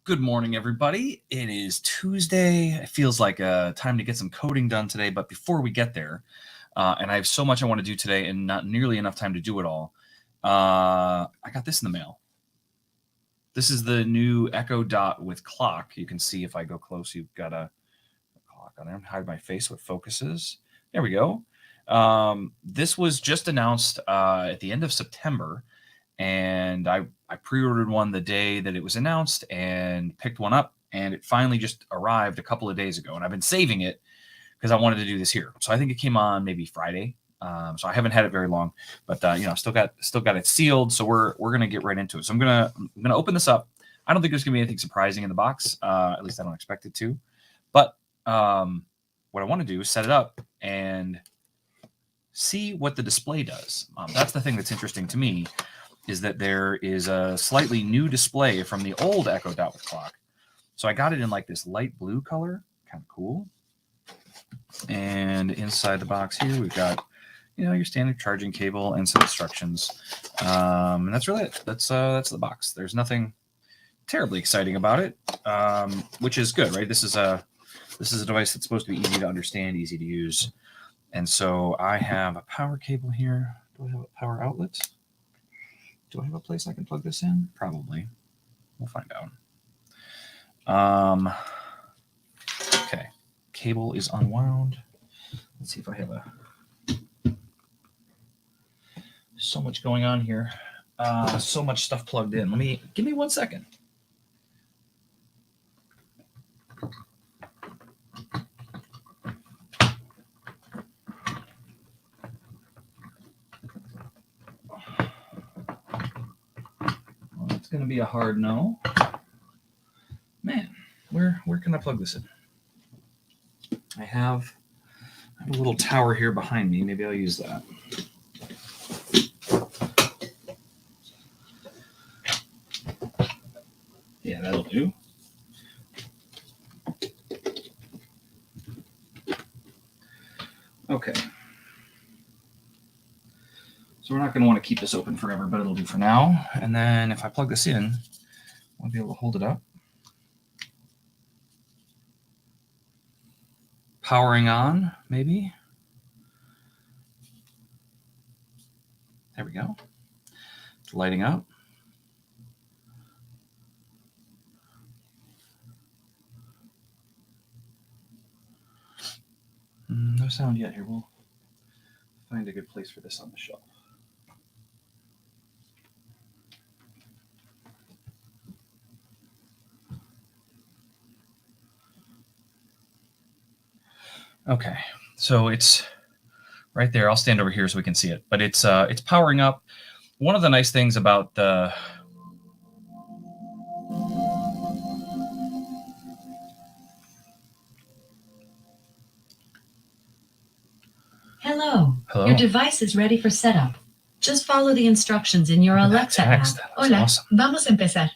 Good morning, everybody. It is Tuesday. It feels like time to get some coding done today. But before we get there, and I have so much I want to do today and not nearly enough time to do it all, I got this in the mail. This is the new Echo Dot with clock. You can see if I go close, you've got a clock on there. Hide my face so it focuses. There we go. This was just announced at the end of September. And I pre-ordered one the day that it was announced and picked one up, and it finally just arrived a couple of days ago. And I've been saving it because I wanted to do this here. So I think it came on maybe Friday. So I haven't had it very long, but still got it sealed. So we're gonna get right into it. So I'm gonna open this up. I don't think there's gonna be anything surprising in the box. At least I don't expect it to. But what I want to do is set it up and see what the display does. That's the thing that's interesting to me. Is that there is a slightly new display from the old Echo Dot with clock. So I got it in like this light blue color, kind of cool. And inside the box here, we've got, your standard charging cable and some instructions. And that's really it. That's the box. There's nothing terribly exciting about it, which is good, right? This is a device that's supposed to be easy to understand, easy to use. And so I have a power cable here. Do I have a power outlet? Do I have a place I can plug this in? Probably. We'll find out. Okay. Cable is unwound. Let's see if I have so much going on here. So much stuff plugged in. Give me 1 second. Going to be a hard no. Man, where can I plug this in? I have a little tower here behind me. Maybe I'll use that. Yeah, that'll do. Okay. So we're not going to want to keep this open forever, but it'll do for now. And then if I plug this in, I'll be able to hold it up. Powering on, maybe. There we go. It's lighting up. No sound yet here. We'll find a good place for this on the shelf. Okay, so it's right there. I'll stand over here so we can see it. But it's powering up. One of the nice things about the Hello. Your device is ready for setup. Just follow the instructions in your Alexa app. Hola, awesome. Vamos a empezar.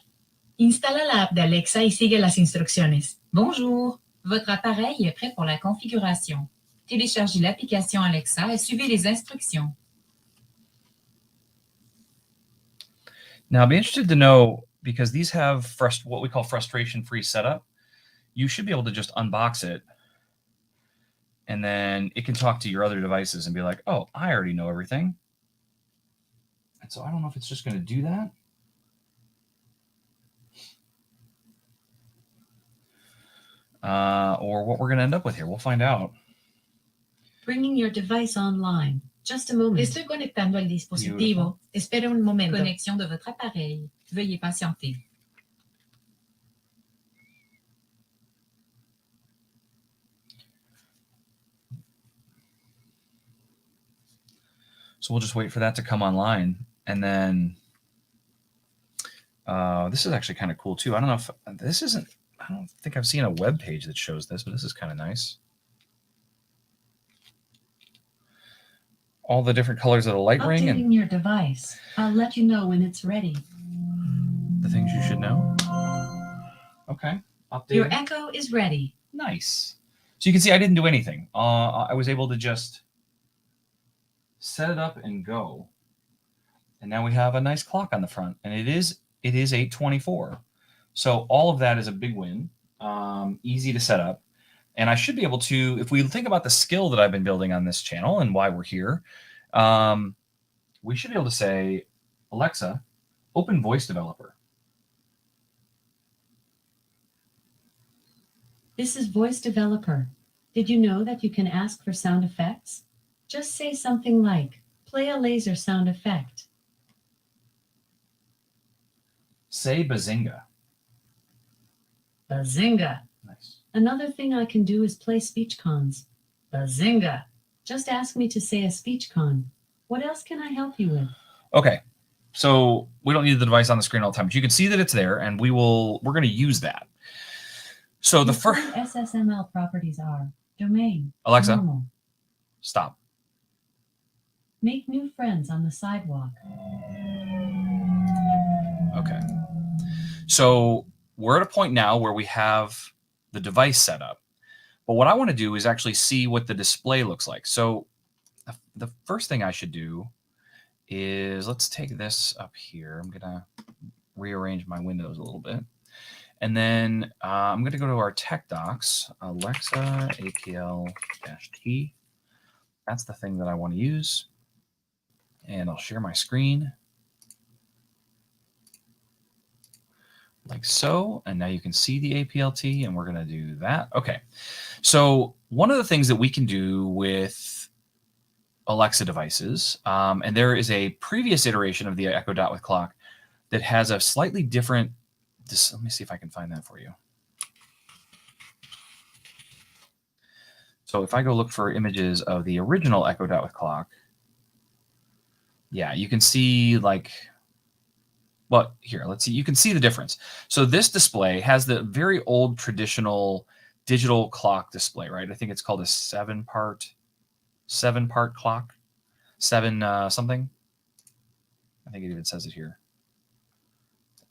Instala la app de Alexa y sigue las instrucciones. Bonjour. Votre appareil est prêt pour la configuration. Téléchargez l'application Alexa et suivez les instructions. Now, I'd be interested to know, because these have what we call frustration-free setup, you should be able to just unbox it, and then it can talk to your other devices and be like, oh, I already know everything. And so I don't know if it's just going to do that. Or what we're going to end up with here. We'll find out. Bringing your device online. Just a moment. Estoy conectando al dispositivo. Espera un momento. Connexion de votre appareil. Veuillez patienter. So we'll just wait for that to come online. And then this is actually kind of cool too. I don't know if this isn't, I don't think I've seen a web page that shows this, but this is kind of nice. All the different colors of the light ring. Updating your device. I'll let you know when it's ready. The things you should know. Okay. Updating. Your Echo is ready. Nice. So you can see I didn't do anything. I was able to just set it up and go. And now we have a nice clock on the front. And it is 8:24. So all of that is a big win, easy to set up. And I should be able to, if we think about the skill that I've been building on this channel and why we're here, we should be able to say, Alexa, open voice developer. This is Voice Developer. Did you know that you can ask for sound effects? Just say something like, play a laser sound effect. Say Bazinga. Bazinga. Nice. Another thing I can do is play speech cons. Bazinga. Just ask me to say a speech con. What else can I help you with? Okay. So we don't need the device on the screen all the time, but you can see that it's there, and we're going to use that. So the first SSML properties are domain, Alexa, normal. Stop. Make new friends on the sidewalk. Okay. So we're at a point now where we have the device set up. But what I want to do is actually see what the display looks like. So the first thing I should do is, let's take this up here. I'm going to rearrange my windows a little bit. And then I'm going to go to our tech docs, Alexa APL-T. That's the thing that I want to use. And I'll share my screen. Like so. And now you can see the APL-T, and we're going to do that. Okay. So one of the things that we can do with Alexa devices, and there is a previous iteration of the Echo Dot with clock that has a slightly different, let me see if I can find that for you. So if I go look for images of the original Echo Dot with clock, yeah, you can see like, well, here, let's see, you can see the difference. So this display has the very old traditional digital clock display, right? I think it's called a seven-part clock, something. I think it even says it here.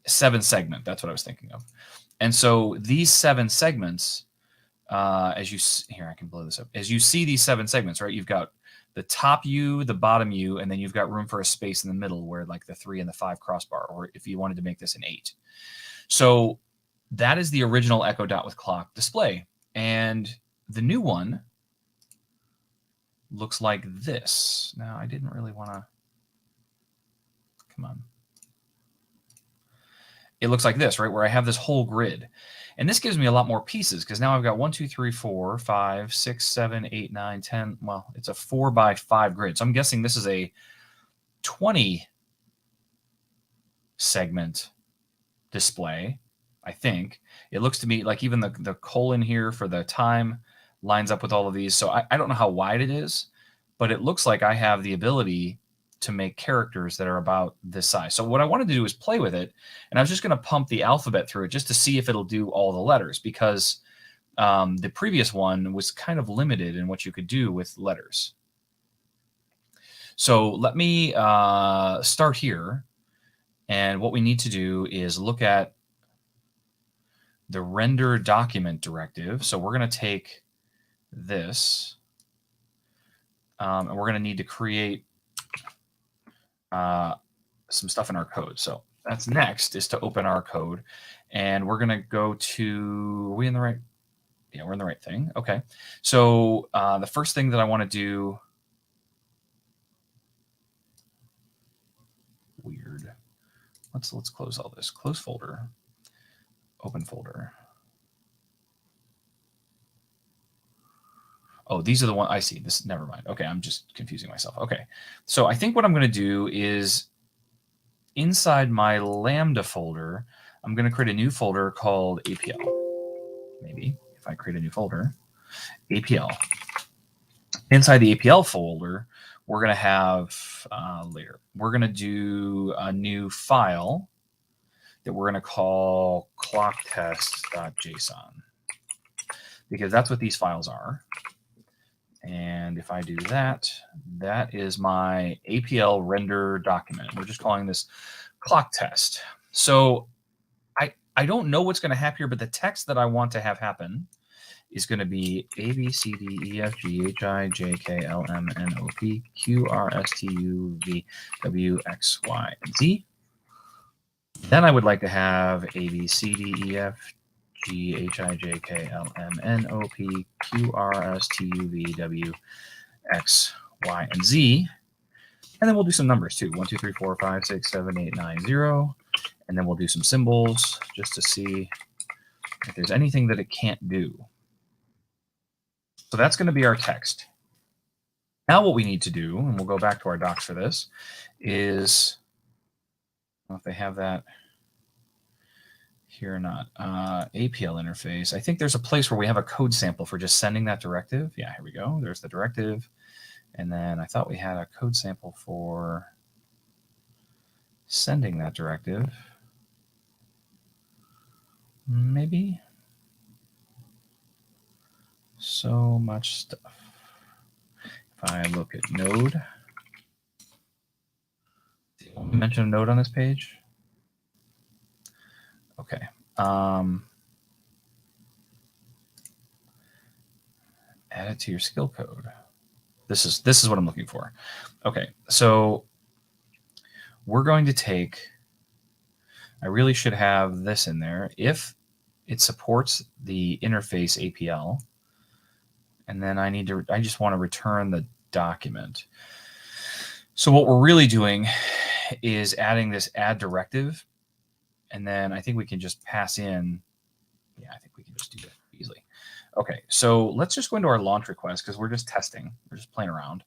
7 segment, that's what I was thinking of. And so these 7 segments, as you here, I can blow this up. As you see these 7 segments, right? You've got the top U, the bottom U, and then you've got room for a space in the middle where like the 3 and the 5 crossbar, or if you wanted to make this an 8. So that is the original Echo Dot with clock display. And the new one looks like this. Now, I didn't really want to, come on. It looks like this, right, where I have this whole grid. And this gives me a lot more pieces because now I've got 1, 2, 3, 4, 5, 6, 7, 8, 9, 10. Well, it's a 4 by 5 grid. So I'm guessing this is a 20 segment display, I think. It looks to me like even the colon here for the time lines up with all of these. So I don't know how wide it is, but it looks like I have the ability to make characters that are about this size. So what I wanted to do is play with it, and I was just going to pump the alphabet through it just to see if it'll do all the letters, because the previous one was kind of limited in what you could do with letters. So let me start here, and what we need to do is look at the render document directive. So we're going to take this, and we're going to need to create some stuff in our code. So that's next is to open our code, and we're going to go to, are we in the right? Yeah, we're in the right thing. Okay. So the first thing that I want to do, weird. Let's close all this. Close folder, open folder. Oh, these are the ones I see. This, never mind. Okay, I'm just confusing myself. Okay, so I think what I'm going to do is inside my Lambda folder, I'm going to create a new folder called APL. Maybe if I create a new folder, APL. Inside the APL folder, we're going to have later. We're going to do a new file that we're going to call clocktest.json, because that's what these files are. And if I do that, that is my APL render document. We're just calling this clock test. So I don't know what's going to happen here, but the text that I want to have happen is going to be A, B, C, D, E, F, G, H, I, J, K, L, M, N, O, P, Q, R, S, T, U, V, W, X, Y, and Z. Then I would like to have A, B, C, D, E, F, G, H, I, J, K, L, M, N, O, P, Q, R, S, T, U, V, W, X, Y, and Z. And then we'll do some numbers too. 1, 2, 3, 4, 5, 6, 7, 8, 9, 0. And then we'll do some symbols just to see if there's anything that it can't do. So that's going to be our text. Now what we need to do, and we'll go back to our docs for this, is, I don't know if they have that here or not, APL interface. I think there's a place where we have a code sample for just sending that directive. Yeah, here we go. There's the directive. And then I thought we had a code sample for sending that directive. Maybe. So much stuff. If I look at node, mention a node on this page. Okay. Add it to your skill code. This is what I'm looking for. Okay, so we're going to take, I really should have this in there if it supports the interface APL. And then I just want to return the document. So what we're really doing is adding this add directive. And then I think we can just pass in. Yeah, I think we can just do that easily. Okay, so let's just go into our launch request because we're just testing. We're just playing around.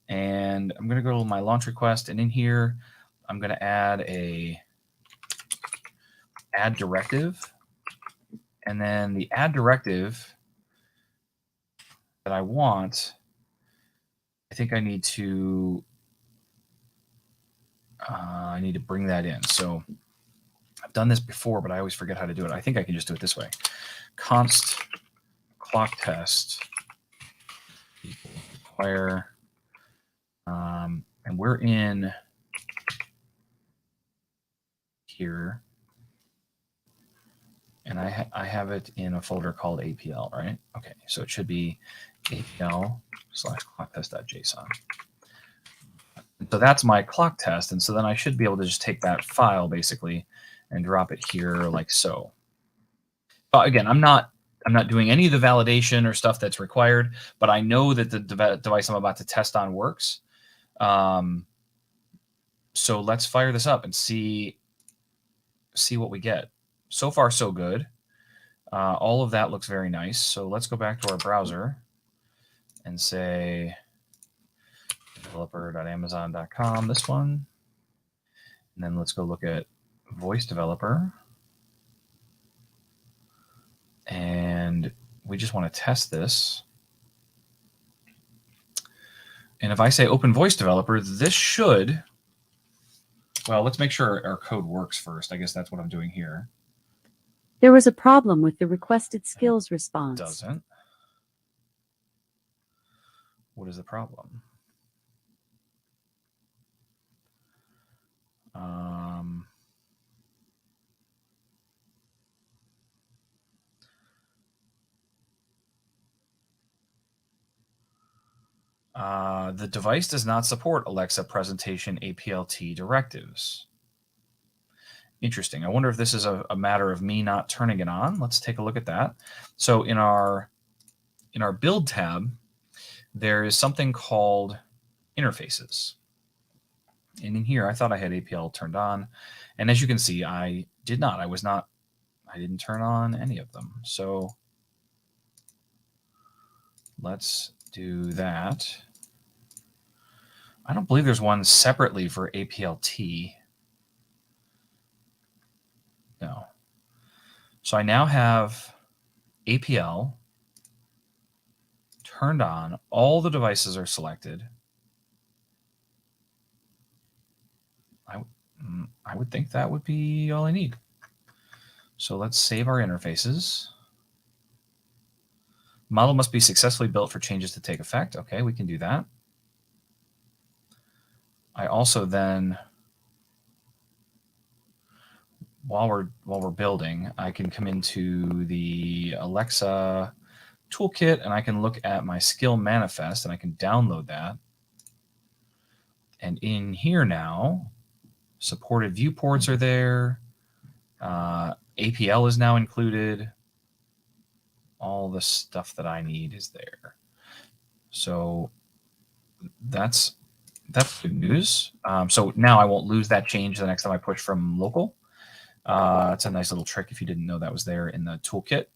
And I'm going to go to my launch request. And in here, I'm going to add a add directive. And then the add directive that I want, I think I need to bring that in. So I've done this before, but I always forget how to do it. I think I can just do it this way. Const clock test require, and we're in here, and I have it in a folder called APL, right? Okay, so it should be APL/clocktest.json. So that's my clock test, and so then I should be able to just take that file basically and drop it here like so. Again, I'm not doing any of the validation or stuff that's required, but I know that the device I'm about to test on works. So let's fire this up and see what we get. So far, so good. All of that looks very nice. So let's go back to our browser and say developer.amazon.com, this one. And then let's go look at voice developer. And we just want to test this. And if I say open voice developer, this should, well, let's make sure our code works first. I guess that's what I'm doing here. There was a problem with the requested skills response. Doesn't. What is the problem? The device does not support Alexa presentation APL-T directives. Interesting. I wonder if this is a matter of me not turning it on. Let's take a look at that. So in our build tab, there is something called interfaces. And in here, I thought I had APL turned on. And as you can see, I did not. I didn't turn on any of them. So let's do that. I don't believe there's one separately for APL-T. No. So I now have APL turned on. All the devices are selected. I would think that would be all I need. So let's save our interfaces. Model must be successfully built for changes to take effect. Okay, we can do that. I also then, while we're building, I can come into the Alexa toolkit and I can look at my skill manifest and I can download that. And in here now, Supported viewports are there. APL is now included. All the stuff that I need is there. So that's good news. So now I won't lose that change the next time I push from local. It's a nice little trick if you didn't know that was there in the toolkit.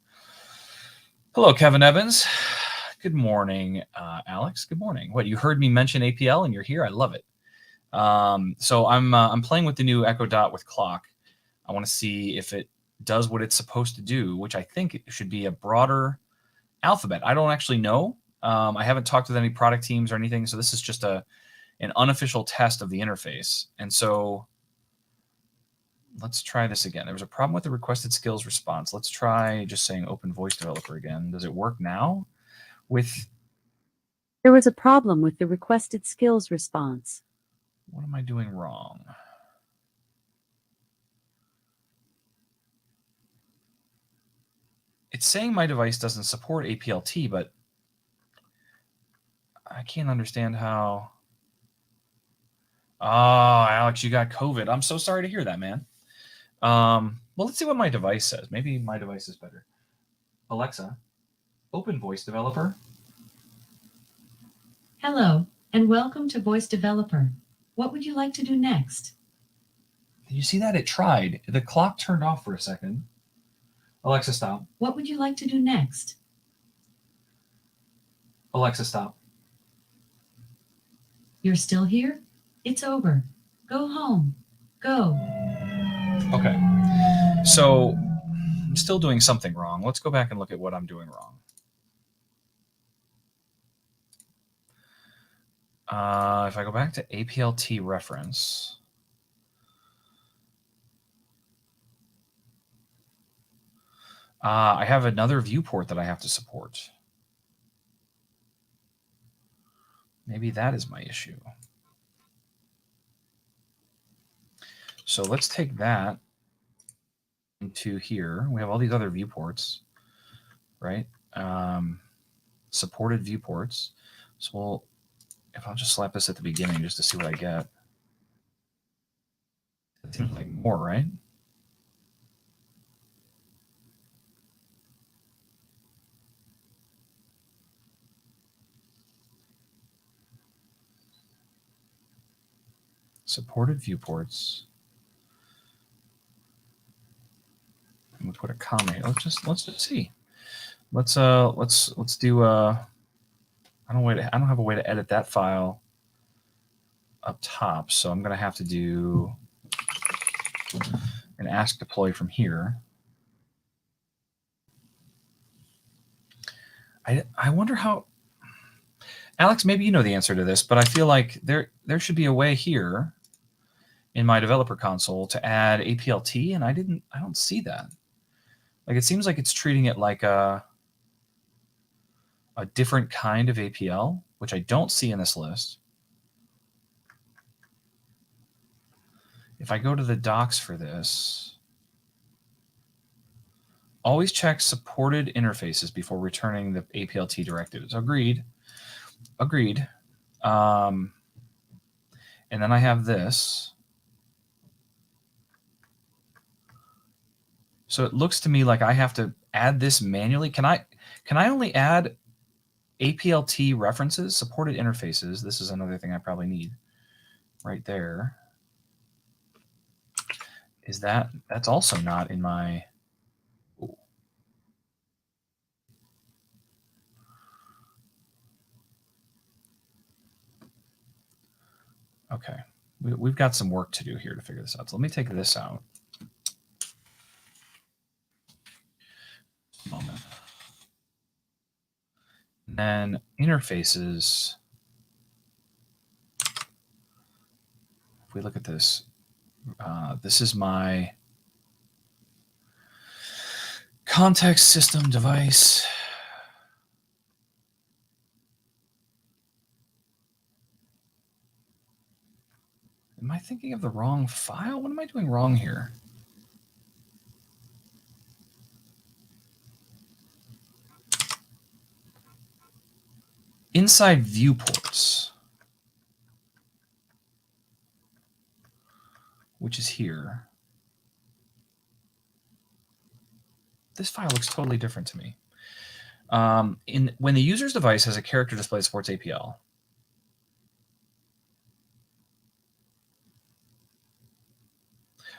Hello, Kevin Evans. Good morning, Alex. Good morning. What, you heard me mention APL and you're here? I love it. So I'm playing with the new Echo Dot with clock. I want to see if it does what it's supposed to do, which I think it should be a broader alphabet. I don't actually know. I haven't talked with any product teams or anything, so this is just an unofficial test of the interface. And so let's try this again. There was a problem with the requested skills response. Let's try just saying open voice developer again. Does it work now? There was a problem with the requested skills response. What am I doing wrong? It's saying my device doesn't support APL-T, but I can't understand how. Oh, Alex, you got COVID. I'm so sorry to hear that, man. Well, let's see what my device says. Maybe my device is better. Alexa, open voice developer. Hello, and welcome to Voice Developer. What would you like to do next? Did you see that? It tried. The clock turned off for a second. Alexa, stop. What would you like to do next? Alexa, stop. You're still here? It's over. Go home. Go. Okay. So I'm still doing something wrong. Let's go back and look at what I'm doing wrong. If I go back to APL-T reference, I have another viewport that I have to support. Maybe that is my issue. So let's take that into here. We have all these other viewports, right? Supported viewports. So if I'll just slap this at the beginning just to see what I get. It seems like more, right? Supported viewports. I'm gonna put a comma here. Let's just see. Let's do I don't have a way to edit that file up top, so I'm gonna have to do an ask deploy from here. I wonder how, Alex, maybe you know the answer to this, but I feel like there should be a way here in my developer console to add APL-T, and I don't see that. Like, it seems like it's treating it like a different kind of APL, which I don't see in this list. If I go to the docs for this, always check supported interfaces before returning the APL-T directives. Agreed. Agreed. And then I have this. So it looks to me like I have to add this manually. Can I only add APL-T references, supported interfaces? This is another thing I probably need right there. Is that's also not in my. Ooh. Okay, we've got some work to do here to figure this out. So let me take this out. Moment. And then interfaces. If we look at this, this is my context system device. Am I thinking of the wrong file? What am I doing wrong here? Inside viewports. which is here. This file looks totally different to me. When the user's device has a character display that supports APL,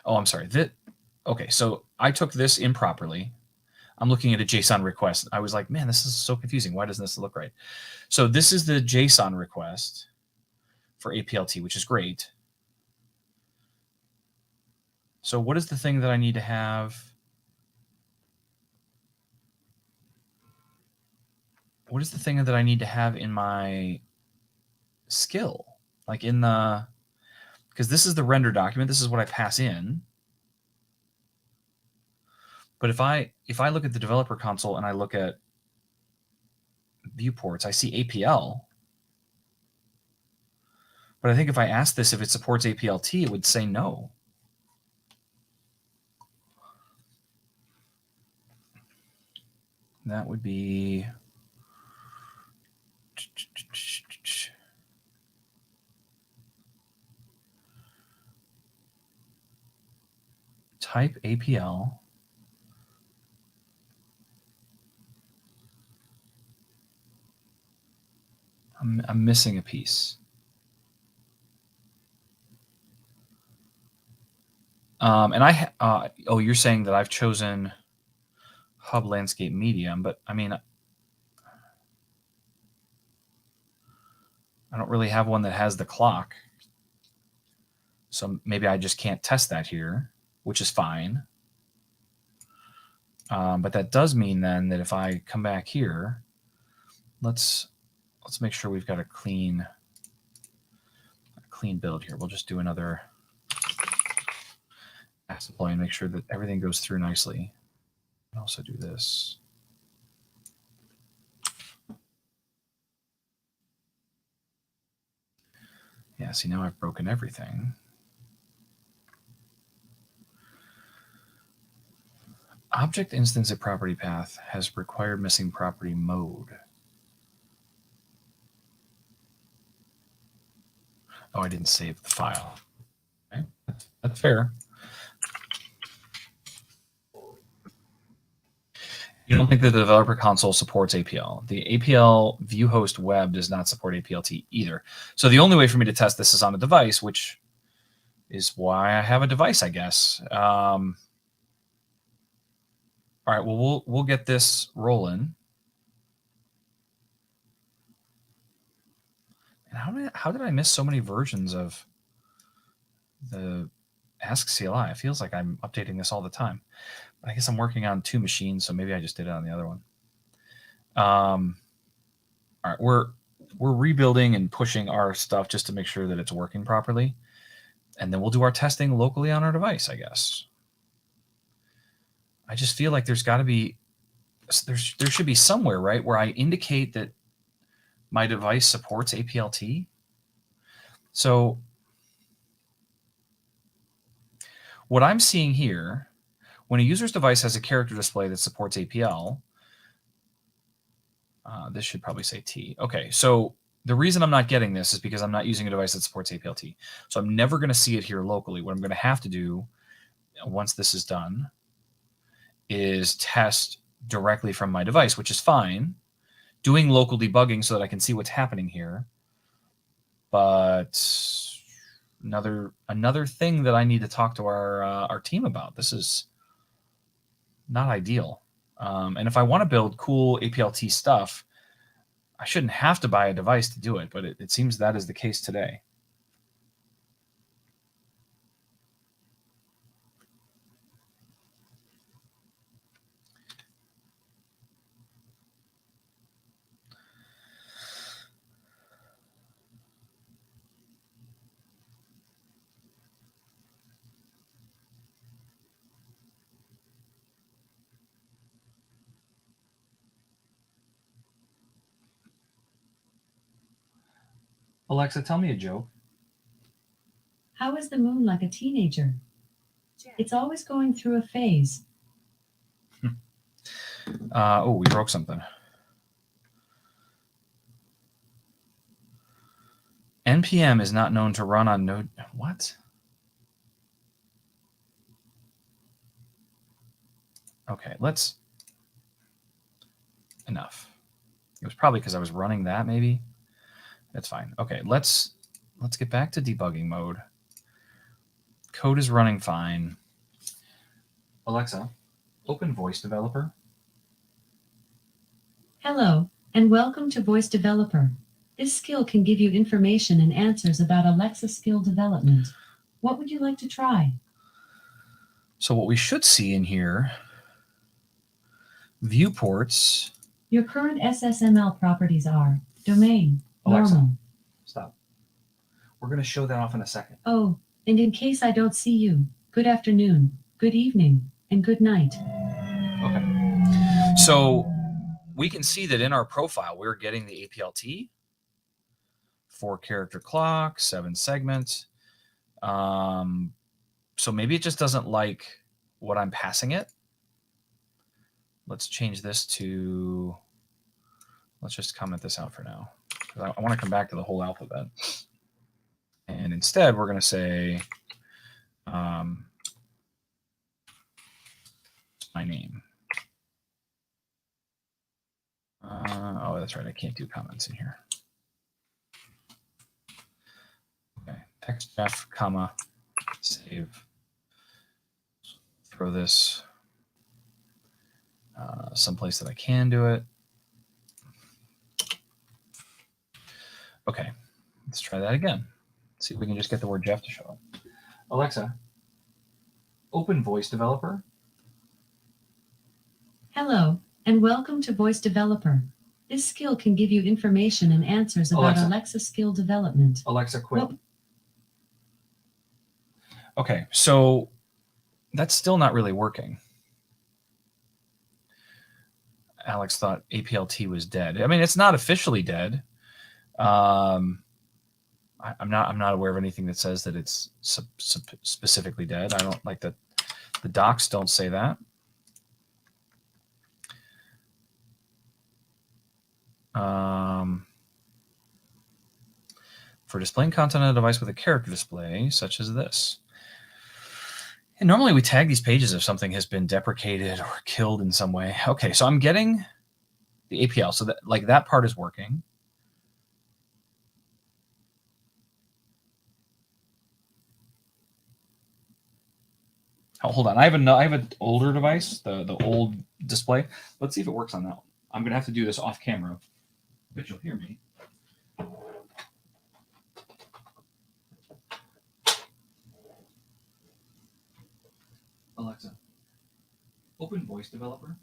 oh, I'm sorry. Okay, so I took this improperly. I'm looking at a JSON request. I was like, man, this is so confusing. Why doesn't this look right? So this is the JSON request for APL-T, which is great. So what is the thing that I need to have? What is the thing that I need to have in my skill? Like in the, because this is the render document. This is what I pass in. But if I look at the developer console and I look at viewports, I see APL. But I think if I ask this if it supports APL-T, it would say no. That would be type APL. I'm missing a piece. And oh, you're saying that I've chosen hub landscape medium, but I mean, I don't really have one that has the clock. So maybe I just can't test that here, which is fine. But that does mean then that if I come back here, let's make sure we've got a clean build here. We'll just do another deploy and make sure that everything goes through nicely. I'll also do this. Yeah, see, now I've broken everything. Object instance at property path has required missing property mode. Oh, I didn't save the file. Okay, that's fair. You don't think that the developer console supports APL. The APL view host web does not support APL-T either. So the only way for me to test this is on a device, which is why I have a device, I guess. All right, well, we'll get this rolling. And how did I miss so many versions of the Ask CLI? It feels like I'm updating this all the time. I guess I'm working on 2 machines, so maybe I just did it on the other one. All right, we're rebuilding and pushing our stuff just to make sure that it's working properly. And then we'll do our testing locally on our device, I guess. I just feel like there's got to be, there should be somewhere, right, where I indicate that my device supports APL-T. So what I'm seeing here, when a user's device has a character display that supports APL, this should probably say T. Okay, so the reason I'm not getting this is because I'm not using a device that supports APL-T. So I'm never going to see it here locally. What I'm going to have to do once this is done is test directly from my device, which is fine, doing local debugging so that I can see what's happening here. But another thing that I need to talk to our team about. This is not ideal. And if I want to build cool APL-T stuff, I shouldn't have to buy a device to do it, but it seems that is the case today. Alexa, tell me a joke. How is the moon like a teenager? It's always going through a phase. Oh, we broke something. NPM is not known to run on Node. What? Okay, enough. It was probably because I was running that, maybe. That's fine. Okay, let's get back to debugging mode. Code is running fine. Alexa, open Voice Developer. Hello, and welcome to Voice Developer. This skill can give you information and answers about Alexa skill development. What would you like to try? So what we should see in here, viewports. Your current SSML properties are domain, Alexa. normal. Stop. We're going to show that off in a second. Oh, and in case I don't see you, good afternoon, good evening, and good night. Okay. So we can see that in our profile, we're getting the APL-T, 4-character clock, 7 segments. So maybe it just doesn't like what I'm passing it. Let's change this to, let's just comment this out for now. I want to come back to the whole alphabet. And instead, we're going to say my name. Oh, that's right. I can't do comments in here. Okay. Text Jeff, comma, save. Throw this someplace that I can do it. Okay. Let's try that again. See if we can just get the word Jeff to show up. Alexa, open Voice Developer. Hello, and welcome to Voice Developer. This skill can give you information and answers about Alexa skill development. Alexa, quit. Okay, so that's still not really working. Alex thought APL-T was dead. I mean, it's not officially dead. I'm not aware of anything that says that it's specifically dead. I don't like that. The docs don't say that. For displaying content on a device with a character display, such as this. And normally we tag these pages if something has been deprecated or killed in some way. Okay, so I'm getting the APL, so that part is working. Oh, hold on, I have an older device, the old display. Let's see if it works on that one. I'm gonna have to do this off camera, but you'll hear me. Alexa, open Voice Developer.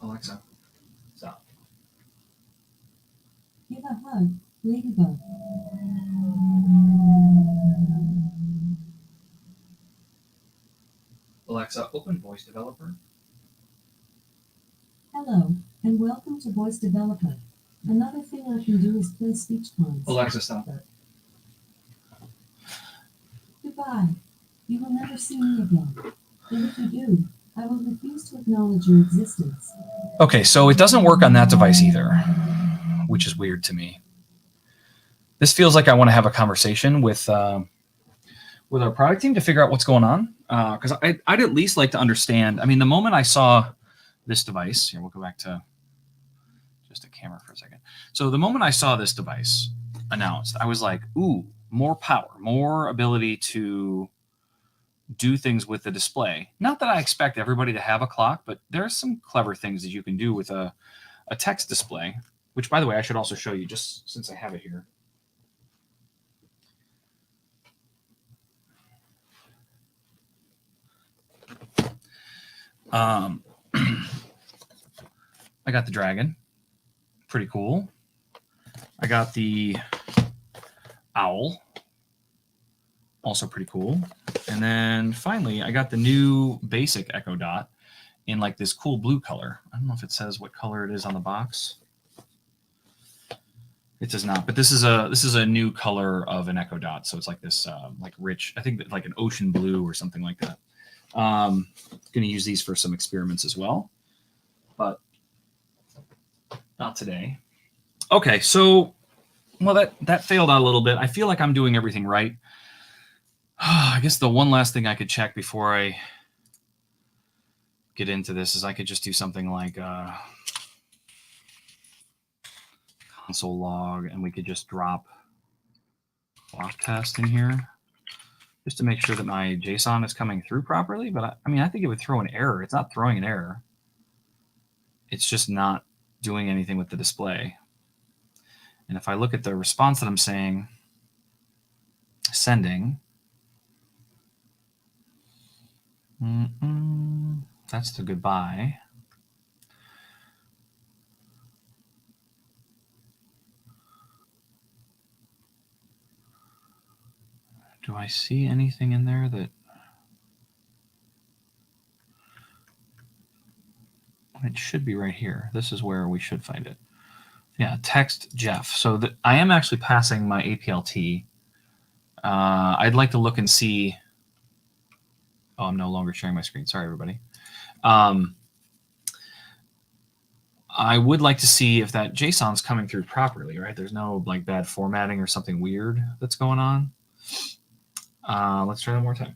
Alexa, stop. Give a hug, Ladybug. Alexa, open Voice Developer. Hello, and welcome to Voice Developer. Another thing I can do is play speech tones. Alexa, stop it. Goodbye. You will never see me again. And if you do, I will refuse to acknowledge your existence. Okay, so it doesn't work on that device either, which is weird to me. This feels like I want to have a conversation with our product team to figure out what's going on. Because I'd at least like to understand. I mean, the moment I saw this device, here, we'll go back to just a camera for a second. So the moment I saw this device announced, I was like, ooh, more power, more ability to do things with the display. Not that I expect everybody to have a clock, but there are some clever things that you can do with a text display, which, by the way, I should also show you just since I have it here. I got the dragon, pretty cool. I got the owl, also pretty cool. And then finally, I got the new basic Echo Dot in like this cool blue color. I don't know if it says what color it is on the box. It does not, but this is a new color of an Echo Dot. So it's like this like rich, I think like an ocean blue or something like that. Going to use these for some experiments as well, but not today. Okay, so well, that failed out a little bit. I feel like I'm doing everything right. I guess the one last thing I could check before I get into this is I could just do something like console log, and we could just drop block test in here just to make sure that my JSON is coming through properly. But I mean, I think it would throw an error. It's not throwing an error. It's just not doing anything with the display. And if I look at the response that I'm saying, sending, that's the goodbye. Do I see anything in there that... It should be right here. This is where we should find it. Yeah, text Jeff. So I am actually passing my APL-T. I'd like to look and see... Oh, I'm no longer sharing my screen. Sorry, everybody. I would like to see if that JSON's coming through properly, right? There's no like bad formatting or something weird that's going on. Let's try that one more time.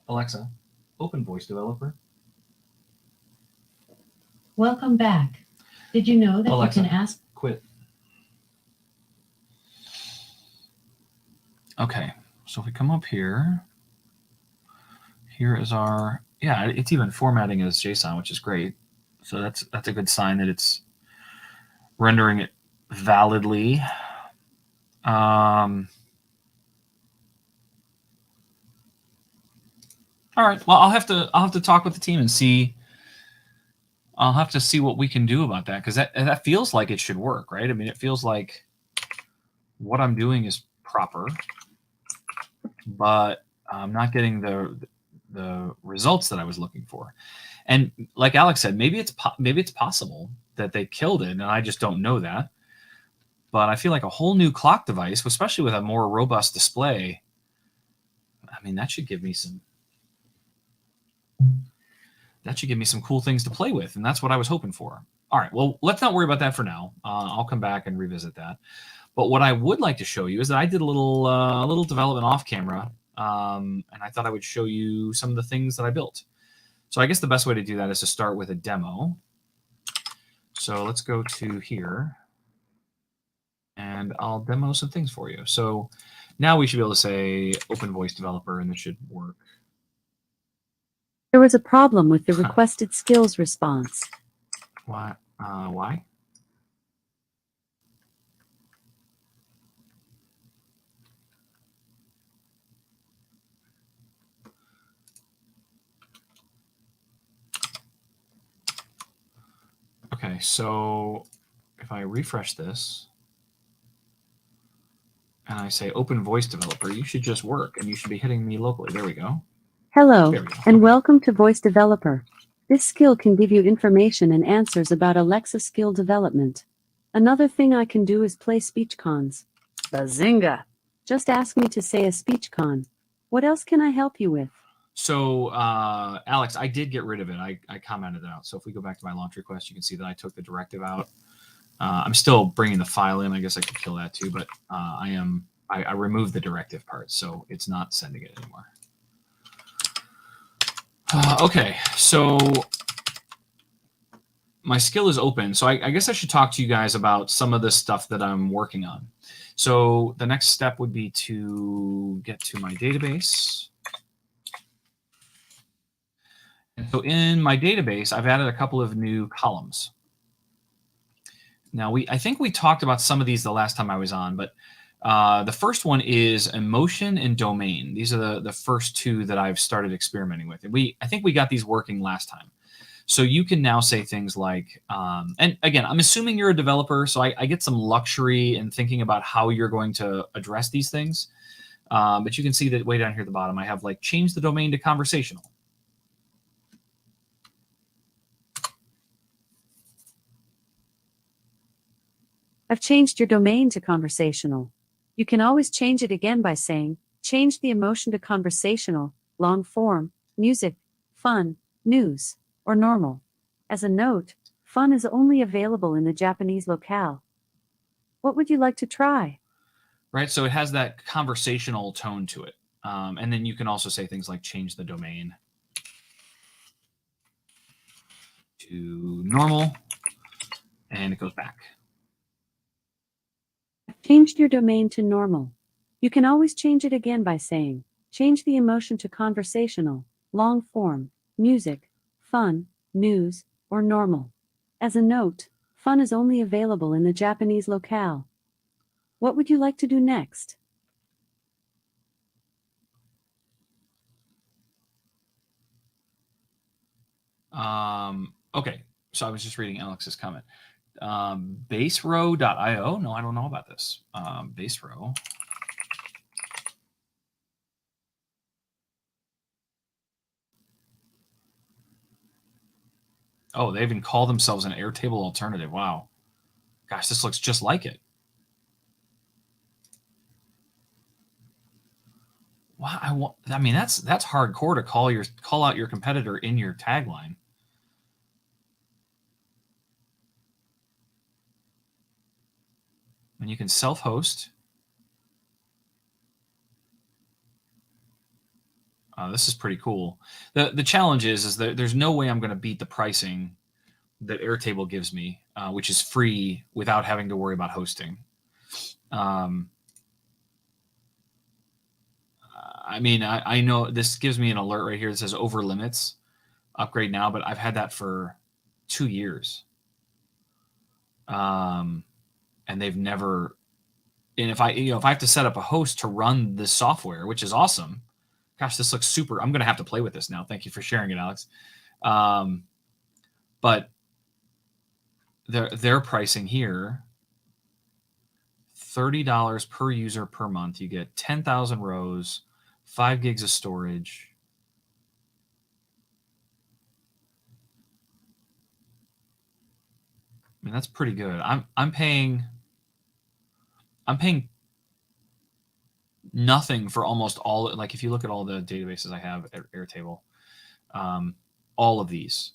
Alexa, open voice developer. Welcome back. Did you know that Alexa, you can ask? Quit. Okay, so if we come up here, here is our, yeah, it's even formatting as JSON, which is great. So that's a good sign that it's rendering it validly. All right. Well, I'll have to talk with the team and see. I'll have to see what we can do about that, because that feels like it should work, right? I mean, it feels like what I'm doing is proper, but I'm not getting the results that I was looking for. And like Alex said, maybe it's possible that they killed it, and I just don't know that. But I feel like a whole new clock device, especially with a more robust display, I mean, that should give me some cool things to play with, and that's what I was hoping for. All right, well, let's not worry about that for now. I'll come back and revisit that. But what I would like to show you is that I did a little development off camera, and I thought I would show you some of the things that I built. So I guess the best way to do that is to start with a demo. So let's go to here, and I'll demo some things for you. So now we should be able to say open voice developer, and this should work. There was a problem with the requested skills response. Why? Why? Okay, so if I refresh this and I say open voice developer, you should just work, and you should be hitting me locally. There we go. Hello, There we go. and welcome to Voice Developer. This skill can give you information and answers about Alexa skill development. Another thing I can do is play speech cons. Bazinga! Just ask me to say a speech con. What else can I help you with? So, Alex, I did get rid of it. I commented it out. So if we go back to my launch request, you can see that I took the directive out. I'm still bringing the file in. I guess I could kill that too, but I removed the directive part, so it's not sending it anymore. Okay, so my skill is open. So I guess I should talk to you guys about some of the stuff that I'm working on. So the next step would be to get to my database. And so in my database, I've added a couple of new columns. Now, I think we talked about some of these the last time I was on, but the first one is emotion and domain. These are the first two that I've started experimenting with. And I think we got these working last time. So you can now say things like, and again, I'm assuming you're a developer, so I get some luxury in thinking about how you're going to address these things. But you can see that way down here at the bottom, I have like change the domain to conversational. I've changed your domain to conversational. You can always change it again by saying, change the emotion to conversational, long form, music, fun, news, or normal. As a note, fun is only available in the Japanese locale. What would you like to try? Right? So it has that conversational tone to it. And then you can also say things like change the domain to normal, and it goes back. I've changed your domain to normal. You can always change it again by saying, change the emotion to conversational, long form, music, fun, news, or normal. As a note, fun is only available in the Japanese locale. What would you like to do next? Okay, so I was just reading Alex's comment. Baserow.io. No, I don't know about this. Baserow. Oh, they even call themselves an Airtable alternative. Wow. Gosh, this looks just like it. Wow, I mean that's hardcore to call out your competitor in your tagline. And you can self-host. This is pretty cool. The challenge is that there's no way I'm going to beat the pricing that Airtable gives me, which is free without having to worry about hosting. I mean, I know this gives me an alert right here that says over limits, upgrade now, but I've had that for 2 years. And they've never, and if I have to set up a host to run this software, which is awesome. Gosh, this looks super. I'm going to have to play with this now. Thank you for sharing it, Alex. But their pricing here, $30 per user per month. You get 10,000 rows, 5 gigs of storage. I mean, that's pretty good. I'm paying nothing for almost all. Like if you look at all the databases I have at Airtable, all of these,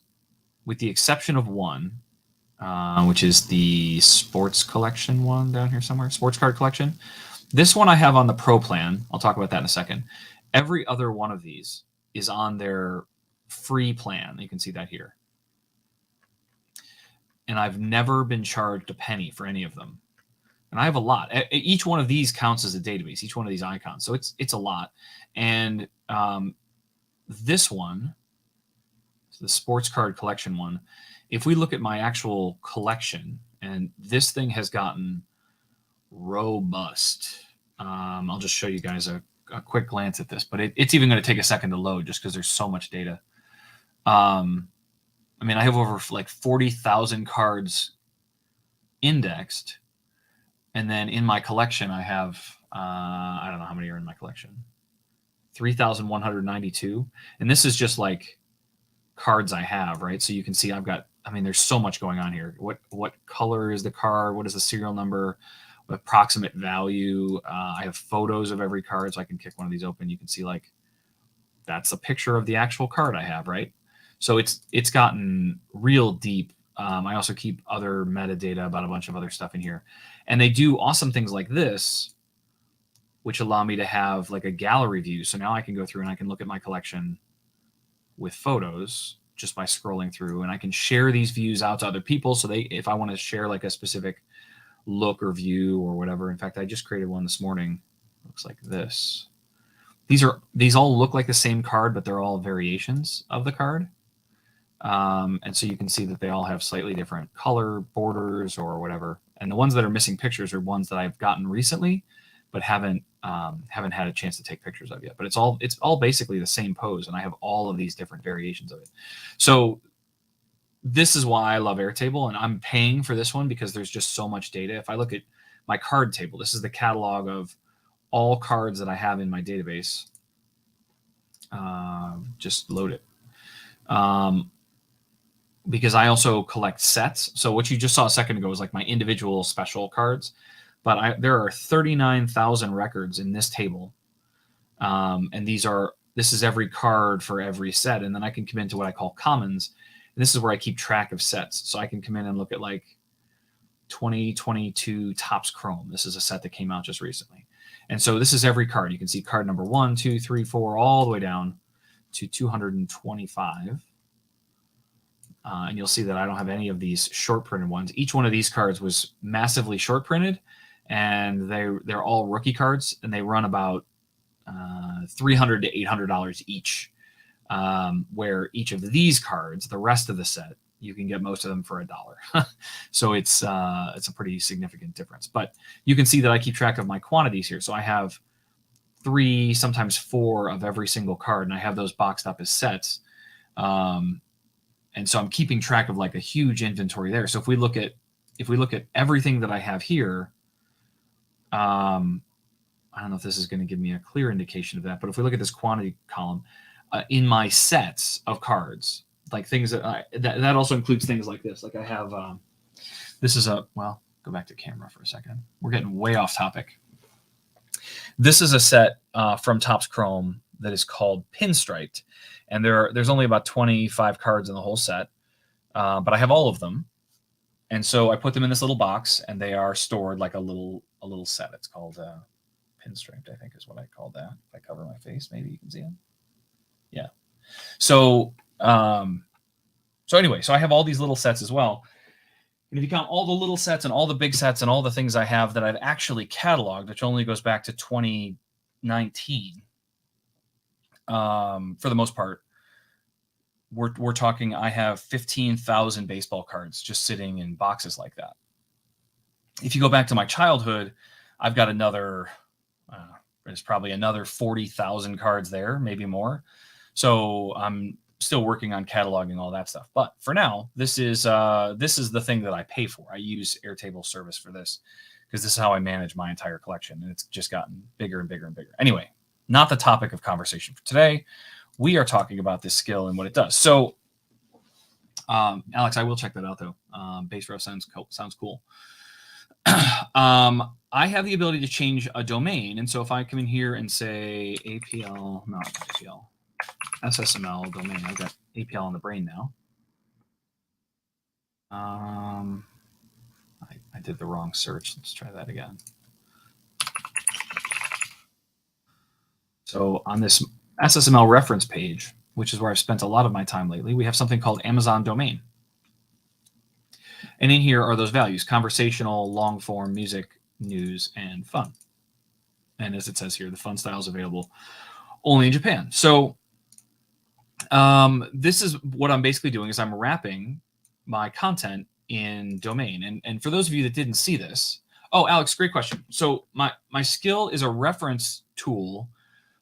with the exception of one, which is the sports collection one down here somewhere, sports card collection. This one I have on the Pro plan. I'll talk about that in a second. Every other one of these is on their free plan. You can see that here. And I've never been charged a penny for any of them. And I have a lot. Each one of these counts as a database, each one of these icons. So it's a lot. And this one, the sports card collection one, if we look at my actual collection, and this thing has gotten robust. I'll just show you guys a quick glance at this, but it's even going to take a second to load just because there's so much data. I mean, I have over like 40,000 cards indexed. And then in my collection, I have, I don't know how many are in my collection, 3,192. And this is just like cards I have, right? So you can see I've got, I mean, there's so much going on here. What color is the card? What is the serial number? What approximate value? I have photos of every card, so I can kick one of these open. You can see like, that's a picture of the actual card I have, right? So it's gotten real deep. I also keep other metadata about a bunch of other stuff in here. And they do awesome things like this, which allow me to have like a gallery view. So now I can go through and I can look at my collection with photos just by scrolling through, and I can share these views out to other people. So if I want to share like a specific look or view or whatever. In fact, I just created one this morning. Looks like this. These all look like the same card, but they're all variations of the card. And so you can see that they all have slightly different color borders or whatever. And the ones that are missing pictures are ones that I've gotten recently, but haven't had a chance to take pictures of yet. But it's all basically the same pose, and I have all of these different variations of it. So this is why I love Airtable, and I'm paying for this one because there's just so much data. If I look at my card table, this is the catalog of all cards that I have in my database. Just load it. Because I also collect sets. So what you just saw a second ago was like my individual special cards, but there are 39,000 records in this table. And this is every card for every set. And then I can come into what I call commons. And this is where I keep track of sets. So I can come in and look at like 2022 Topps Chrome. This is a set that came out just recently. And so this is every card. You can see card number 1, 2, 3, 4, all the way down to 225. And you'll see that I don't have any of these short printed ones. Each one of these cards was massively short printed, and they're all rookie cards, and they run about $300 to $800 each. Where each of these cards, the rest of the set, you can get most of them for $1. So it's a pretty significant difference. But you can see that I keep track of my quantities here. So I have 3, sometimes 4 of every single card, and I have those boxed up as sets. And so I'm keeping track of like a huge inventory there. So if we look at everything that I have here, I don't know if this is going to give me a clear indication of that, but if we look at this quantity column, in my sets of cards, like things that also includes things like this. Like I have, this is go back to camera for a second. We're getting way off topic. This is a set from Topps Chrome that is called Pinstriped. And there's only about 25 cards in the whole set, but I have all of them. And so I put them in this little box, and they are stored like a little set. It's called Pinstriped, I think is what I call that. If I cover my face, maybe you can see them. Yeah. So anyway, so I have all these little sets as well. And if you count all the little sets and all the big sets and all the things I have that I've actually cataloged, which only goes back to 2019, for the most part, we're talking, I have 15,000 baseball cards just sitting in boxes like that. If you go back to my childhood, I've got there's probably another 40,000 cards there, maybe more. So I'm still working on cataloging all that stuff. But for now, this is the thing that I pay for. I use Airtable service for this because this is how I manage my entire collection. And it's just gotten bigger and bigger and bigger. Anyway, not the topic of conversation for today. We are talking about this skill and what it does. So, Alex, I will check that out though. Base row sounds cool. I have the ability to change a domain. And so if I come in here and say SSML domain, I've got APL on the brain now. I did the wrong search. Let's try that again. So on this SSML reference page, which is where I've spent a lot of my time lately, we have something called Amazon domain. And in here are those values: conversational, long form, music, news, and fun. And as it says here, the fun style is available only in Japan. So this is what I'm basically doing is I'm wrapping my content in domain. And for those of you that didn't see this, oh, Alex, great question. So my skill is a reference tool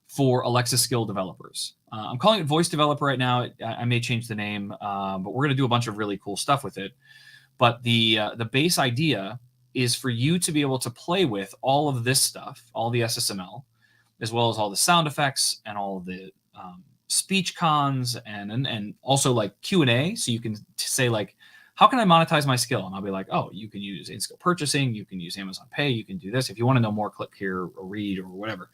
for Alexa skill developers. I'm calling it voice developer right now. I may change the name, but we're going to do a bunch of really cool stuff with it. But the base idea is for you to be able to play with all of this stuff, all the SSML, as well as all the sound effects and all of the speech cons and also like Q&A. So you can say like, how can I monetize my skill? And I'll be like, oh, you can use in-skill purchasing. You can use Amazon Pay. You can do this. If you want to know more, click here or read or whatever.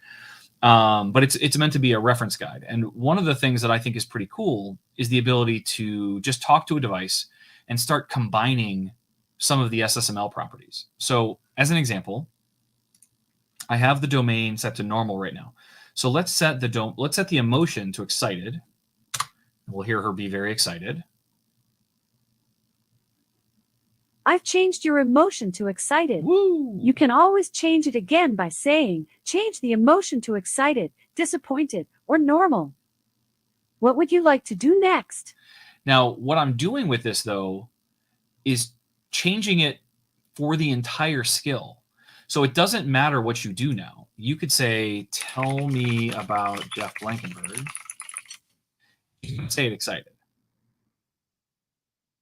But it's meant to be a reference guide. And one of the things that I think is pretty cool is the ability to just talk to a device and start combining some of the SSML properties. So as an example, I have the domain set to normal right now. So let's set the emotion to excited. We'll hear her be very excited. I've changed your emotion to excited. Woo! You can always change it again by saying, change the emotion to excited, disappointed, or normal. What would you like to do next? Now, what I'm doing with this, though, is changing it for the entire skill. So it doesn't matter what you do now. You could say, tell me about Jeff Blankenburg. You can say it excited.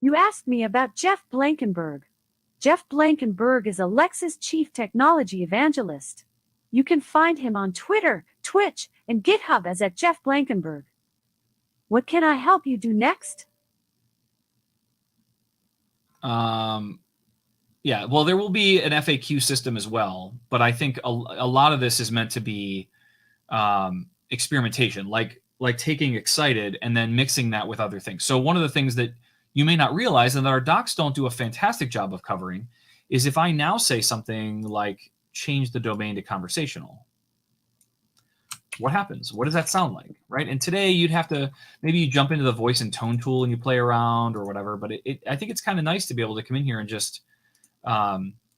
You asked me about Jeff Blankenburg. Jeff Blankenburg is Alexa's chief technology evangelist. You can find him on Twitter, Twitch, and GitHub as @Jeff Blankenburg. What can I help you do next? Yeah, well, there will be an FAQ system as well, but I think a lot of this is meant to be experimentation, like taking excited and then mixing that with other things. So one of the things that you may not realize and that our docs don't do a fantastic job of covering is if I now say something like change the domain to conversational, what happens? What does that sound like, right? And today you'd have to, maybe you jump into the voice and tone tool and you play around or whatever, but I think it's kind of nice to be able to come in here and just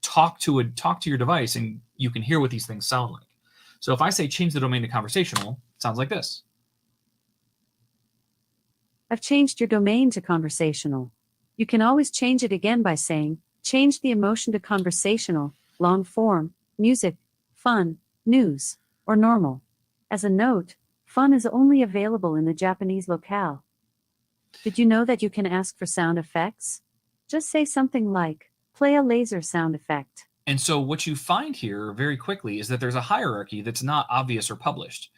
talk to your device and you can hear what these things sound like. So if I say change the domain to conversational, it sounds like this. I've changed your domain to conversational. You can always change it again by saying, change the emotion to conversational, long form, music, fun, news, or normal. As a note, fun is only available in the Japanese locale. Did you know that you can ask for sound effects? Just say something like, play a laser sound effect. And so what you find here very quickly is that there's a hierarchy that's not obvious or published,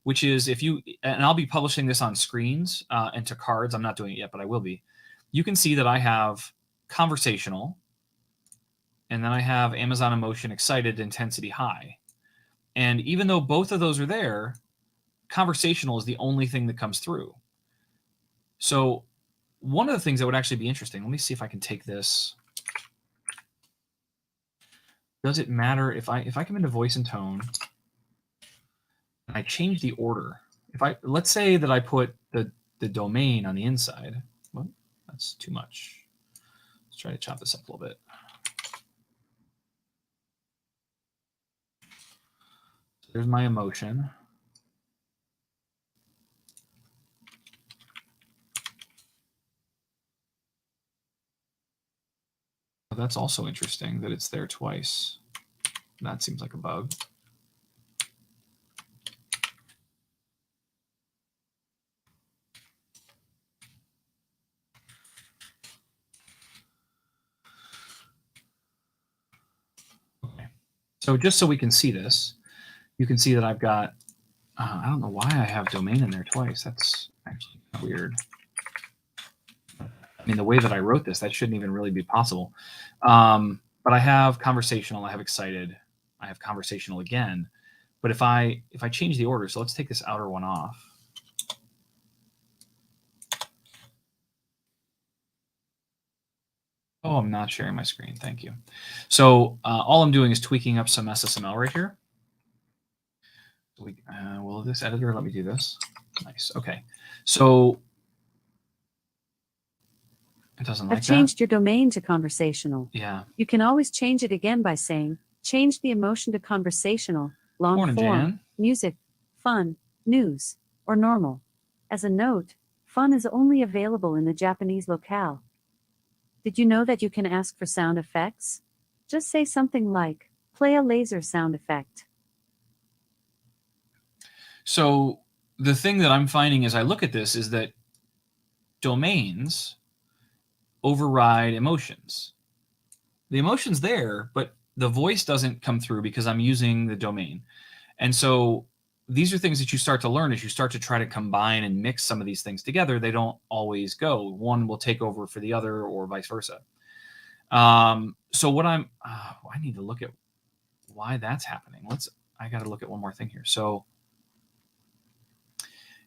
which is if you, and I'll be publishing this on screens and to cards. I'm not doing it yet, but I will be. You can see that I have conversational, and then I have Amazon Emotion Excited Intensity High. And even though both of those are there, conversational is the only thing that comes through. So one of the things that would actually be interesting, let me see if I can take this. Does it matter if I come into voice and tone and I change the order? Let's say that I put the domain on the inside. Well, that's too much. Let's try to chop this up a little bit. So there's my emotion. Oh, that's also interesting that it's there twice. That seems like a bug. Okay. So just so we can see this, you can see that I've got, I don't know why I have domain in there twice. That's actually weird. I mean, the way that I wrote this, that shouldn't even really be possible. But I have conversational, I have excited, I have conversational again. But if I change the order, so let's take this outer one off. Oh, I'm not sharing my screen. Thank you. So all I'm doing is tweaking up some SSML right here. Will this editor let me do this? Nice. Okay. So it doesn't like I've changed your domain to conversational. Yeah. You can always change it again by saying, change the emotion to conversational, long Morning, form, Jan. music, fun, news, or normal. As a note, fun is only available in the Japanese locale. Did you know that you can ask for sound effects? Just say something like, play a laser sound effect. So the thing that I'm finding as I look at this is that domains override emotions. The emotion's there, but the voice doesn't come through because I'm using the domain. And so these are things that you start to learn as you start to try to combine and mix some of these things together. They don't always go. One will take over for the other or vice versa. So what I need to look at why that's happening. I got to look at one more thing here. So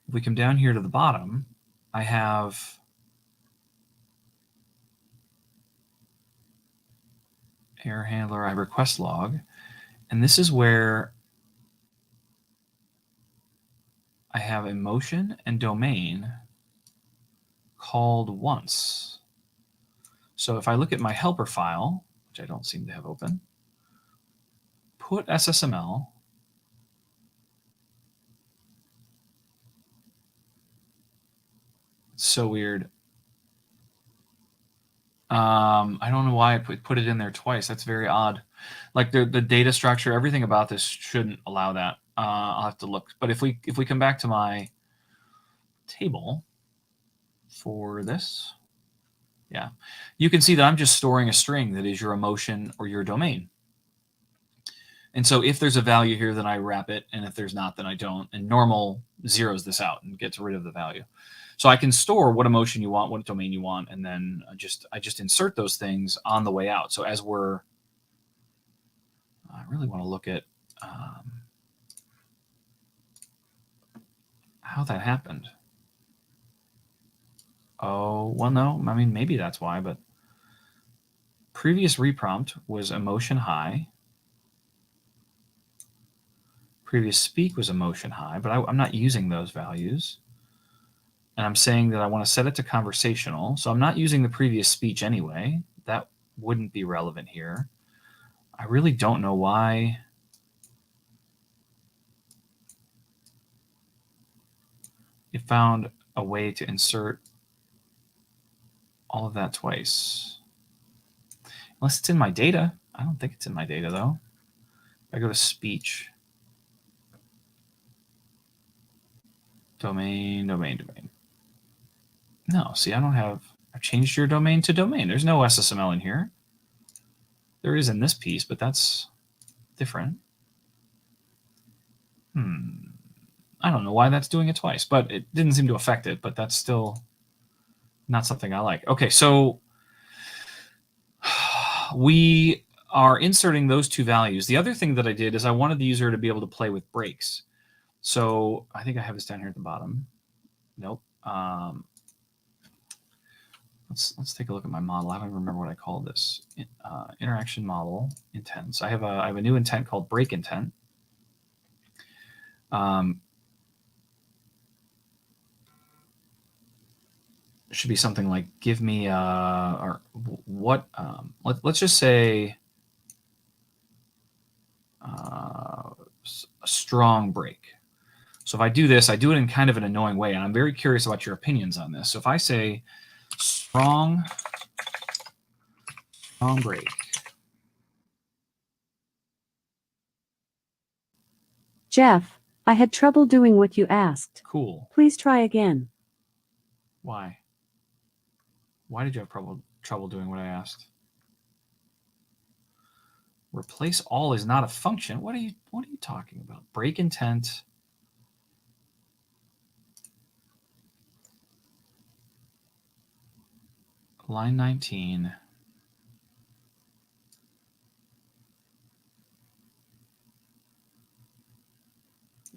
if we come down here to the bottom, I have error handler, I request log, and this is where I have emotion and domain called once. So if I look at my helper file, which I don't seem to have open, put SSML, it's so weird. I don't know why I put it in there twice. That's very odd. Like the data structure, everything about this shouldn't allow that. I'll have to look. But if we come back to my table for this, yeah, you can see that I'm just storing a string that is your emotion or your domain. And so if there's a value here, then I wrap it, and if there's not, then I don't. And normal zeroes this out and gets rid of the value. So I can store what emotion you want, what domain you want, and then I just insert those things on the way out. So as I really want to look at how that happened. Oh, well, no, I mean, maybe that's why, but previous reprompt was emotion high. Previous speak was emotion high, but I'm not using those values. And I'm saying that I want to set it to conversational. So I'm not using the previous speech anyway. That wouldn't be relevant here. I really don't know why. It found a way to insert all of that twice. Unless it's in my data. I don't think it's in my data, though. If I go to speech. Domain. No, see, I don't have... I've changed your domain to domain. There's no SSML in here. There is in this piece, but that's different. I don't know why that's doing it twice, but it didn't seem to affect it, but that's still not something I like. Okay, so we are inserting those two values. The other thing that I did is I wanted the user to be able to play with breaks. So I think I have this down here at the bottom. Nope. Let's take a look at my model. I don't even remember what I called this. Interaction model intents. I have a new intent called break intent. It should be something like give me or what. Let's just say a strong break. So if I do this, I do it in kind of an annoying way, and I'm very curious about your opinions on this. So if I say strong break. Jeff, I had trouble doing what you asked. Cool. Please try again. Why? Why did you have trouble doing what I asked? Replace all is not a function. What are you talking about? Break intent. Line 19.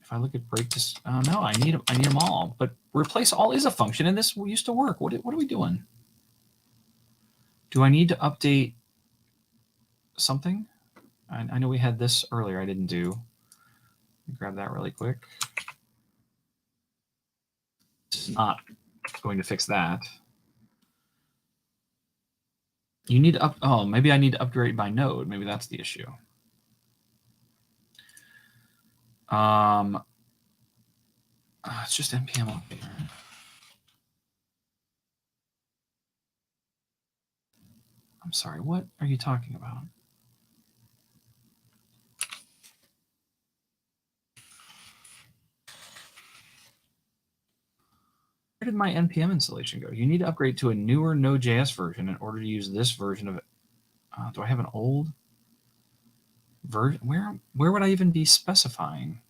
If I look at break, no, I need them all. But replace all is a function, and this used to work. What are we doing? Do I need to update something? I know we had this earlier. I didn't do. Let me grab that really quick. This is not going to fix that. You need to oh, maybe I need to upgrade my node. Maybe that's the issue. It's just npm update. I'm sorry, what are you talking about? Where did my npm installation go? You need to upgrade to a newer Node.js version in order to use this version of it. Do I have an old version? Where would I even be specifying?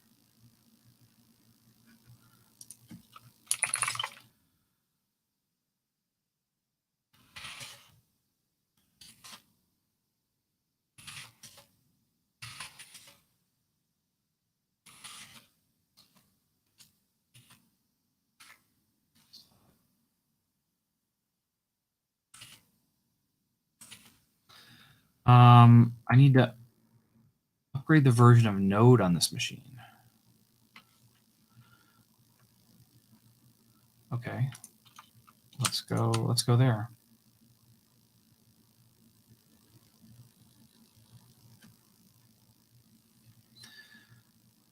I need to upgrade the version of Node on this machine. Okay, let's go there.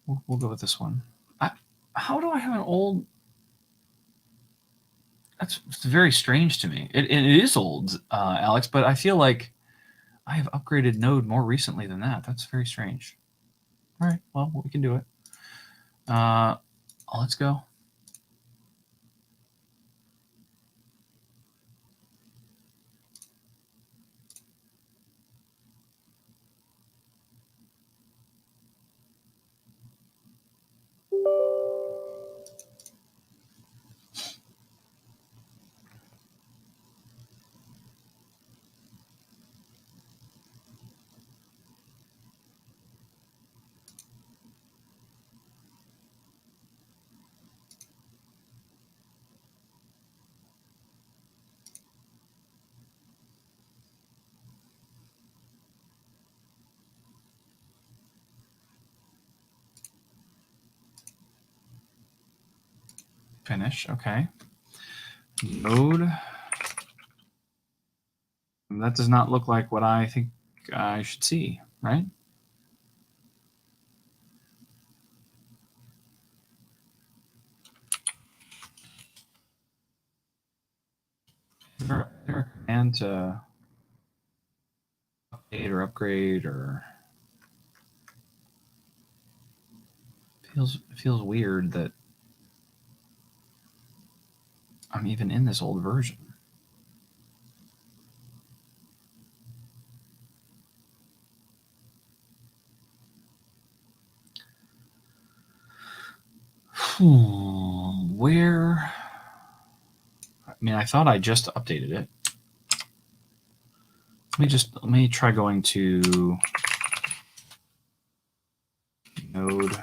We'll go with this one. How do I have an old? It's very strange to me. It is old, Alex, but I feel like I have upgraded Node more recently than that. That's very strange. All right, well, we can do it. Let's go. Finish. Okay. Node. That does not look like what I think I should see, right? Is there a command to update or upgrade or feels weird that I'm even in this old version. Where? I mean, I thought I just updated it. Let me try going to node.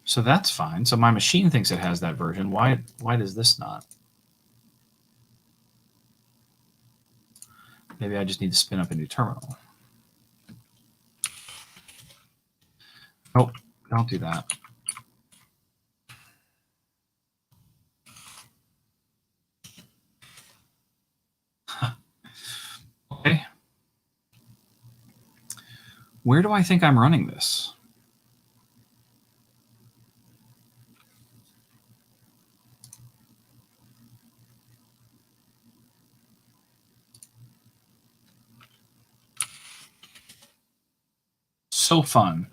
So that's fine. So my machine thinks it has that version. Why does this not? Maybe I just need to spin up a new terminal. Nope, don't do that. Okay. Where do I think I'm running this? So fun.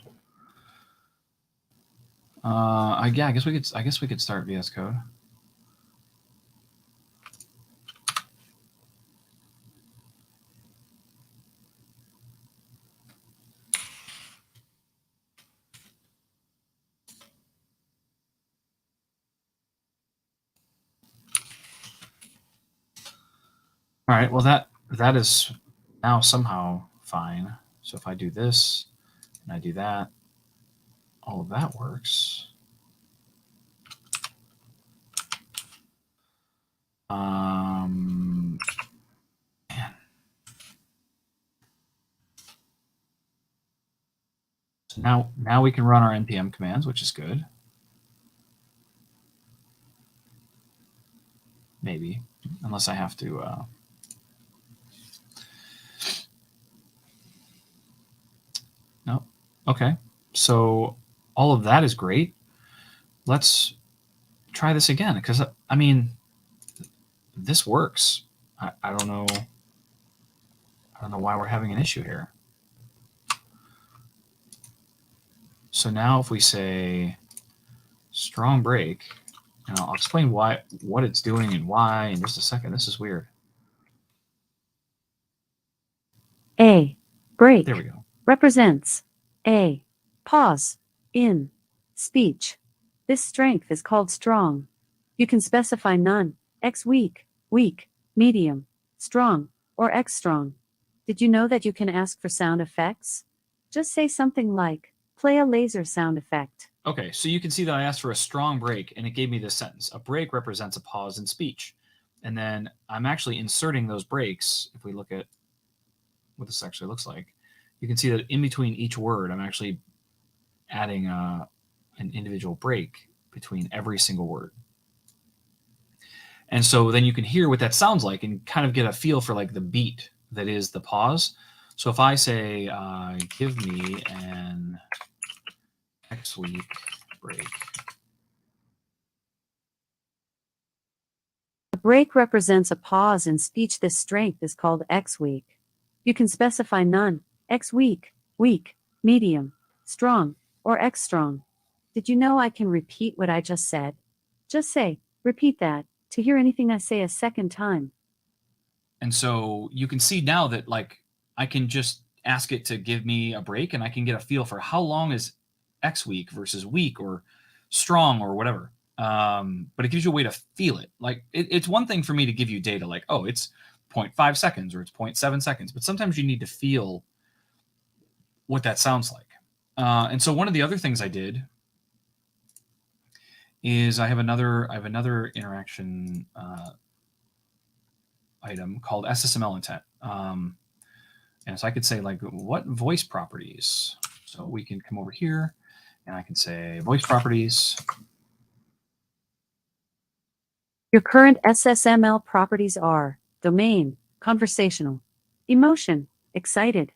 Yeah, I guess we could start VS Code. All right, well that is now somehow fine. So if I do this and I do that, all of that works. Man. So now we can run our npm commands, which is good. Maybe, unless I have to. No. Okay. So all of that is great. Let's try this again, because I mean, this works. I don't know. I don't know why we're having an issue here. So now if we say strong break, and I'll explain what it's doing and why in just a second. This is weird. A break There we go. represents a pause in speech. This strength is called strong. You can specify none, X weak, weak, medium, strong, or X strong. Did you know that you can ask for sound effects? Just say something like, play a laser sound effect. Okay, so you can see that I asked for a strong break, and it gave me this sentence. A break represents a pause in speech. And then I'm actually inserting those breaks. If we look at what this actually looks like, you can see that in between each word, I'm actually adding an individual break between every single word. And so then you can hear what that sounds like and kind of get a feel for like the beat that is the pause. So if I say, give me an X week break. A break represents a pause in speech. This strength is called X weak. You can specify none, X weak, weak, medium, strong, or X strong. Did you know I can repeat what I just said? Just say, repeat that, to hear anything I say a second time. And so you can see now that like I can just ask it to give me a break and I can get a feel for how long is X week versus weak or strong or whatever. But it gives you a way to feel it. Like it's one thing for me to give you data like, oh, it's 0.5 seconds or it's 0.7 seconds. But sometimes you need to feel what that sounds like. And so one of the other things I did is I have another interaction item called SSML intent. And so I could say like, what voice properties? So we can come over here and I can say voice properties. Your current SSML properties are domain, conversational, emotion, excited.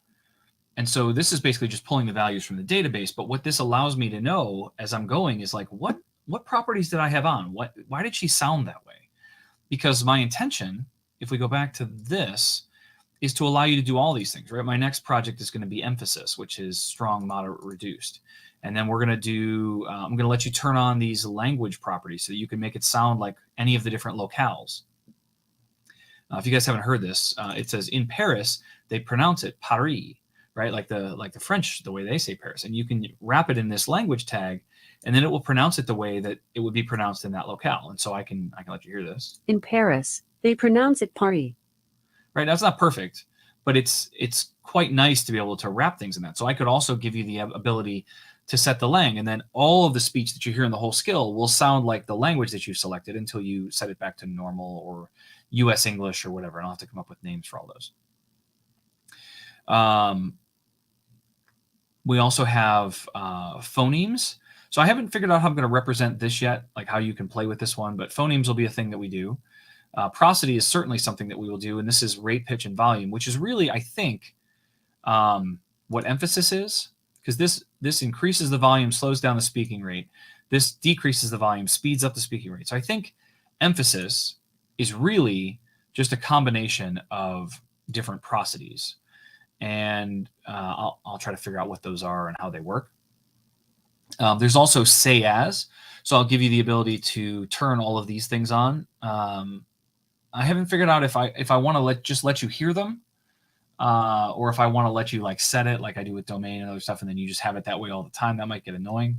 And so this is basically just pulling the values from the database. But what this allows me to know as I'm going is like, what properties did I have on? Why did she sound that way? Because my intention, if we go back to this, is to allow you to do all these things, right? My next project is going to be emphasis, which is strong, moderate, reduced. And then we're going to do, I'm going to let you turn on these language properties so that you can make it sound like any of the different locales. If you guys haven't heard this, it says in Paris, they pronounce it Paris, right? Like the French, the way they say Paris. And you can wrap it in this language tag, and then it will pronounce it the way that it would be pronounced in that locale. And so I can let you hear this. In Paris, they pronounce it Paris. Right, that's not perfect, but it's quite nice to be able to wrap things in that. So I could also give you the ability to set the lang, and then all of the speech that you hear in the whole skill will sound like the language that you selected until you set it back to normal or US English or whatever. And I'll have to come up with names for all those. We also have phonemes. So I haven't figured out how I'm going to represent this yet, like how you can play with this one, but phonemes will be a thing that we do. Prosody is certainly something that we will do, and this is rate, pitch, and volume, which is really, I think, what emphasis is, because this increases the volume, slows down the speaking rate. This decreases the volume, speeds up the speaking rate. So I think emphasis is really just a combination of different prosodies, and I'll try to figure out what those are and how they work. There's also say as, so I'll give you the ability to turn all of these things on. I haven't figured out if I want to let you hear them, or if I want to let you like set it like I do with domain and other stuff, and then you just have it that way all the time. That might get annoying.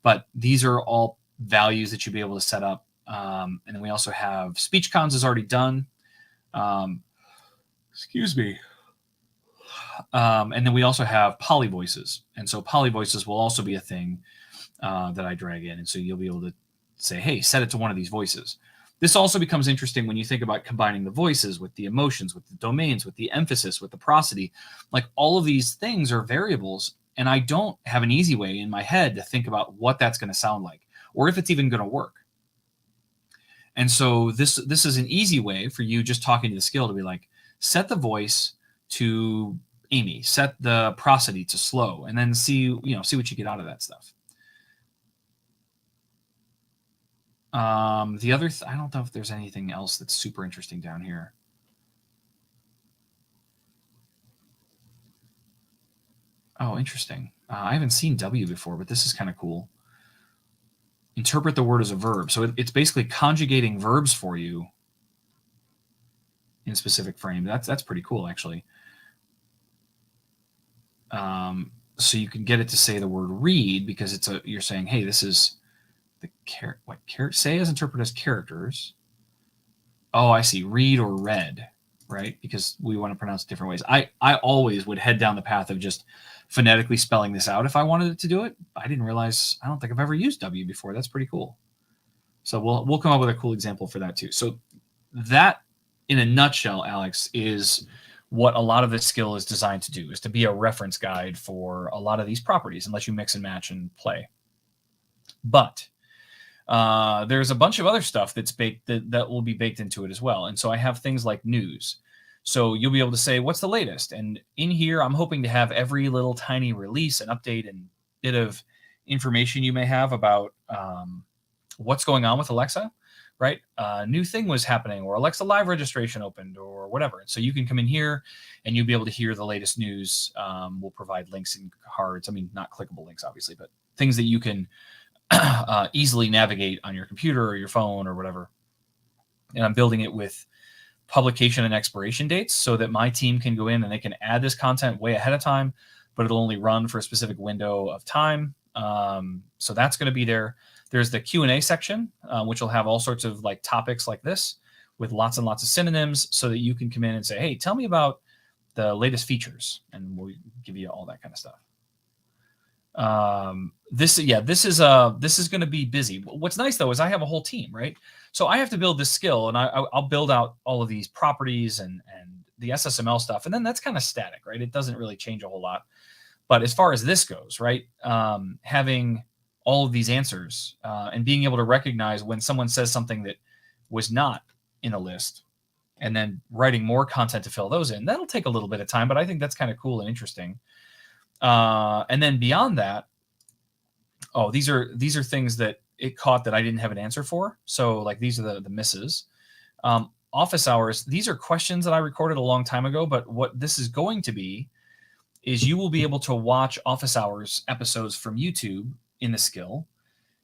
But these are all values that you'll be able to set up. And then we also have speech cons is already done. Excuse me. And then we also have poly voices. And so poly voices will also be a thing that I drag in. And so you'll be able to say, hey, set it to one of these voices. This also becomes interesting when you think about combining the voices with the emotions, with the domains, with the emphasis, with the prosody. Like all of these things are variables, and I don't have an easy way in my head to think about what that's going to sound like or if it's even going to work. And so this is an easy way for you just talking to the skill to be like, set the voice to Amy, set the prosody to slow, and then see what you get out of that stuff. The other, I don't know if there's anything else that's super interesting down here. Oh, interesting. I haven't seen W before, but this is kind of cool. Interpret the word as a verb. So it's basically conjugating verbs for you in specific frame. That's pretty cool, actually. So you can get it to say the word read because you're saying, hey, this is the say as interpreted as characters. Oh, I see. Read or read, right? Because we want to pronounce it different ways. I always would head down the path of just phonetically spelling this out if I wanted it to do it. I didn't realize, I don't think I've ever used W before. That's pretty cool. So we'll come up with a cool example for that too. So that, in a nutshell, Alex, is what a lot of this skill is designed to do, is to be a reference guide for a lot of these properties and let you mix and match and play. But there's a bunch of other stuff that's baked that will be baked into it as well. And so I have things like news. So you'll be able to say, what's the latest? And in here, I'm hoping to have every little tiny release and update and bit of information you may have about what's going on with Alexa, right? New thing was happening, or Alexa live registration opened, or whatever. And so you can come in here and you'll be able to hear the latest news. We'll provide links and cards. I mean, not clickable links, obviously, but things that you can easily navigate on your computer or your phone or whatever. And I'm building it with publication and expiration dates so that my team can go in and they can add this content way ahead of time, but it'll only run for a specific window of time. So that's going to be there. There's the Q&A section, which will have all sorts of like topics like this with lots and lots of synonyms so that you can come in and say, hey, tell me about the latest features, and we'll give you all that kind of stuff. This is going to be busy. What's nice though is I have a whole team, right? So I have to build this skill, and I'll build out all of these properties and the SSML stuff, and then that's kind of static, right? It doesn't really change a whole lot. But as far as this goes, right, having all of these answers and being able to recognize when someone says something that was not in a list, and then writing more content to fill those in, that'll take a little bit of time, but I think that's kind of cool and interesting. And then beyond that, these are things that it caught that I didn't have an answer for. So like these are the misses. Office hours, these are questions that I recorded a long time ago, but what this is going to be is you will be able to watch office hours episodes from YouTube in the skill.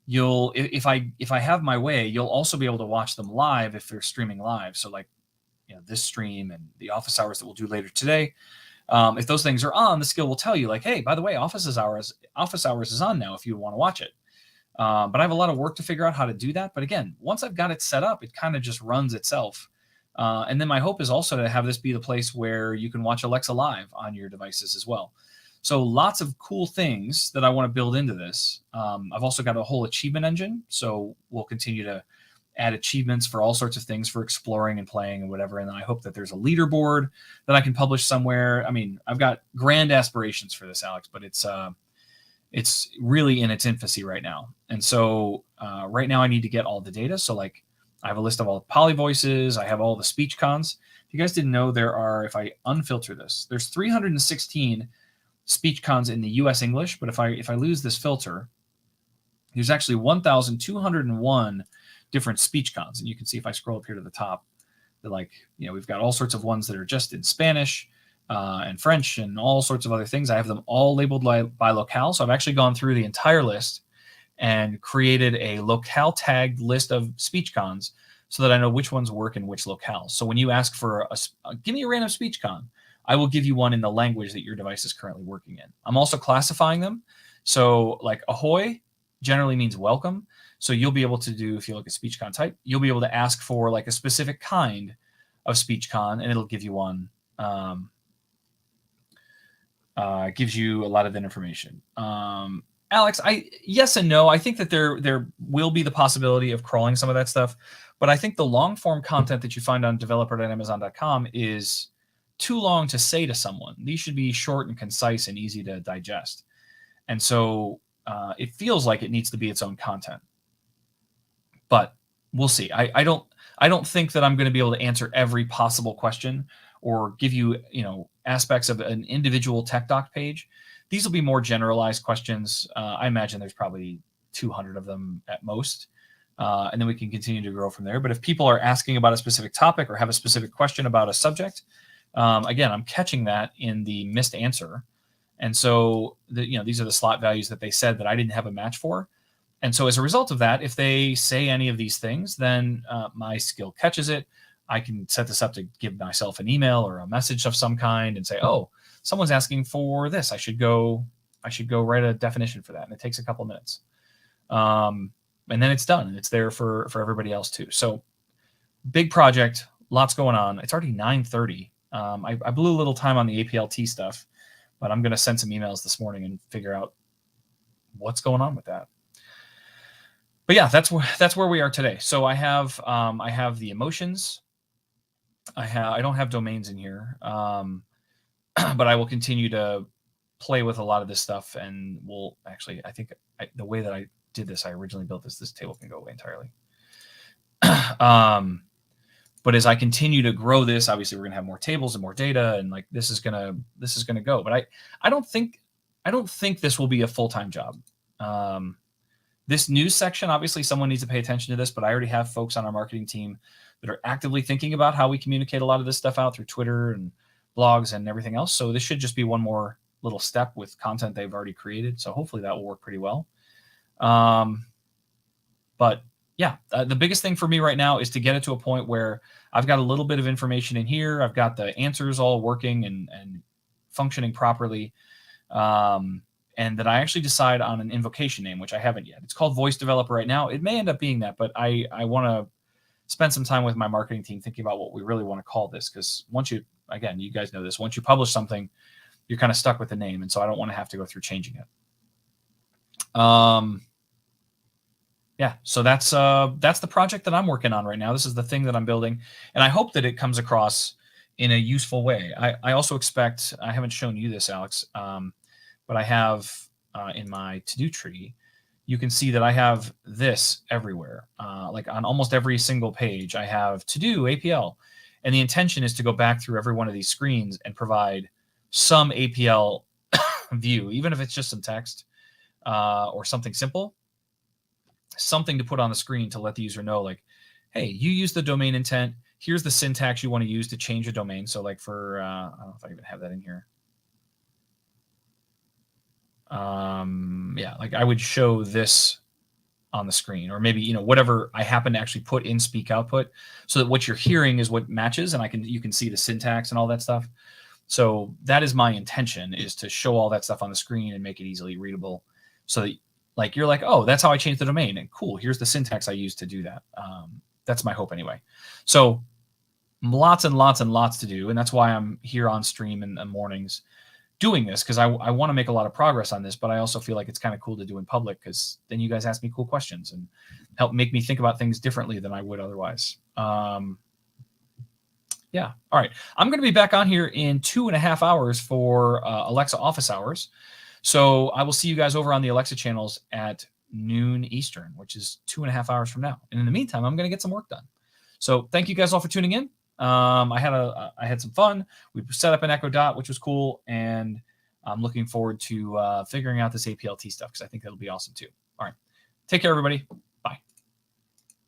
You'll, if I have my way, you'll also be able to watch them live if they're streaming live. So like, this stream and the office hours that we'll do later today. If those things are on, the skill will tell you like, hey, by the way, office hours is on now if you want to watch it. But I have a lot of work to figure out how to do that. But again, once I've got it set up, it kind of just runs itself. And then my hope is also to have this be the place where you can watch Alexa live on your devices as well. So lots of cool things that I want to build into this. I've also got a whole achievement engine. So we'll continue to add achievements for all sorts of things for exploring and playing and whatever. And then I hope that there's a leaderboard that I can publish somewhere. I mean, I've got grand aspirations for this, Alex, but it's really in its infancy right now. And so right now I need to get all the data. So like I have a list of all the poly voices. I have all the speech cons. If you guys didn't know, there are, if I unfilter this, there's 316 speech cons in the US English. But if I lose this filter, there's actually 1,201 different speech cons. And you can see if I scroll up here to the top, that like, we've got all sorts of ones that are just in Spanish and French and all sorts of other things. I have them all labeled by locale. So I've actually gone through the entire list and created a locale tagged list of speech cons so that I know which ones work in which locale. So when you ask for give me a random speech con, I will give you one in the language that your device is currently working in. I'm also classifying them. So like ahoy generally means welcome. So you'll be able to do, if you look at speech con type, you'll be able to ask for like a specific kind of speech con and it'll give you one. Gives you a lot of that information. Alex, yes and no. I think that there will be the possibility of crawling some of that stuff, but I think the long form content that you find on developer.amazon.com is too long to say to someone. These should be short and concise and easy to digest. And so it feels like it needs to be its own content, but we'll see. I don't think that I'm going to be able to answer every possible question or give you, aspects of an individual tech doc page. These will be more generalized questions. I imagine there's probably 200 of them at most. And then we can continue to grow from there. But if people are asking about a specific topic or have a specific question about a subject, again, I'm catching that in the missed answer. And so, these are the slot values that they said that I didn't have a match for. And so as a result of that, if they say any of these things, then my skill catches it. I can set this up to give myself an email or a message of some kind and say, oh, someone's asking for this. I should go write a definition for that. And it takes a couple minutes. And then it's done and it's there for everybody else too. So big project, lots going on. It's already 9:30. I blew a little time on the APL-T stuff, but I'm going to send some emails this morning and figure out what's going on with that. But yeah, that's where we are today. So I have the emotions. I don't have domains in here, but I will continue to play with a lot of this stuff, and we'll actually, I think the way that I did this, I originally built this table can go away entirely. But as I continue to grow this, obviously we're gonna have more tables and more data, and like this is gonna go. But I don't think this will be a full-time job. This news section, obviously someone needs to pay attention to this, but I already have folks on our marketing team that are actively thinking about how we communicate a lot of this stuff out through Twitter and blogs and everything else. So this should just be one more little step with content they've already created. So hopefully that will work pretty well. But yeah, the biggest thing for me right now is to get it to a point where I've got a little bit of information in here. I've got the answers all working and functioning properly. And that I actually decide on an invocation name, which I haven't yet. It's called Voice Developer right now. It may end up being that, but I want to spend some time with my marketing team thinking about what we really want to call this. Because you guys know this, once you publish something, you're kind of stuck with the name. And so I don't want to have to go through changing it. Yeah, so that's the project that I'm working on right now. This is the thing that I'm building. And I hope that it comes across in a useful way. I also expect, I haven't shown you this, Alex, but I have in my to-do tree, you can see that I have this everywhere. Like on almost every single page, I have to-do APL. And the intention is to go back through every one of these screens and provide some APL view, even if it's just some text or something simple, something to put on the screen to let the user know, like, hey, you use the domain intent. Here's the syntax you want to use to change a domain. So like for, I don't know if I even have that in here. Yeah, like I would show this on the screen, or maybe, you know, whatever I happen to actually put in speak output, so that what you're hearing is what matches, and you can see the syntax and all that stuff. So that is my intention, is to show all that stuff on the screen and make it easily readable, so that like you're like, oh, that's how I changed the domain, and cool, here's the syntax I used to do that. That's my hope anyway. So lots and lots and lots to do, and that's why I'm here on stream in the mornings doing this, because I want to make a lot of progress on this, but I also feel like it's kind of cool to do in public, because then you guys ask me cool questions and help make me think about things differently than I would otherwise. Yeah. All right. I'm going to be back on here in 2.5 hours for Alexa office hours. So I will see you guys over on the Alexa channels at noon Eastern, which is 2.5 hours from now. And in the meantime, I'm going to get some work done. So thank you guys all for tuning in. I had some fun. We set up an Echo Dot, which was cool, and I'm looking forward to figuring out this APL-T stuff, because I think that'll be awesome too. All right, take care, everybody.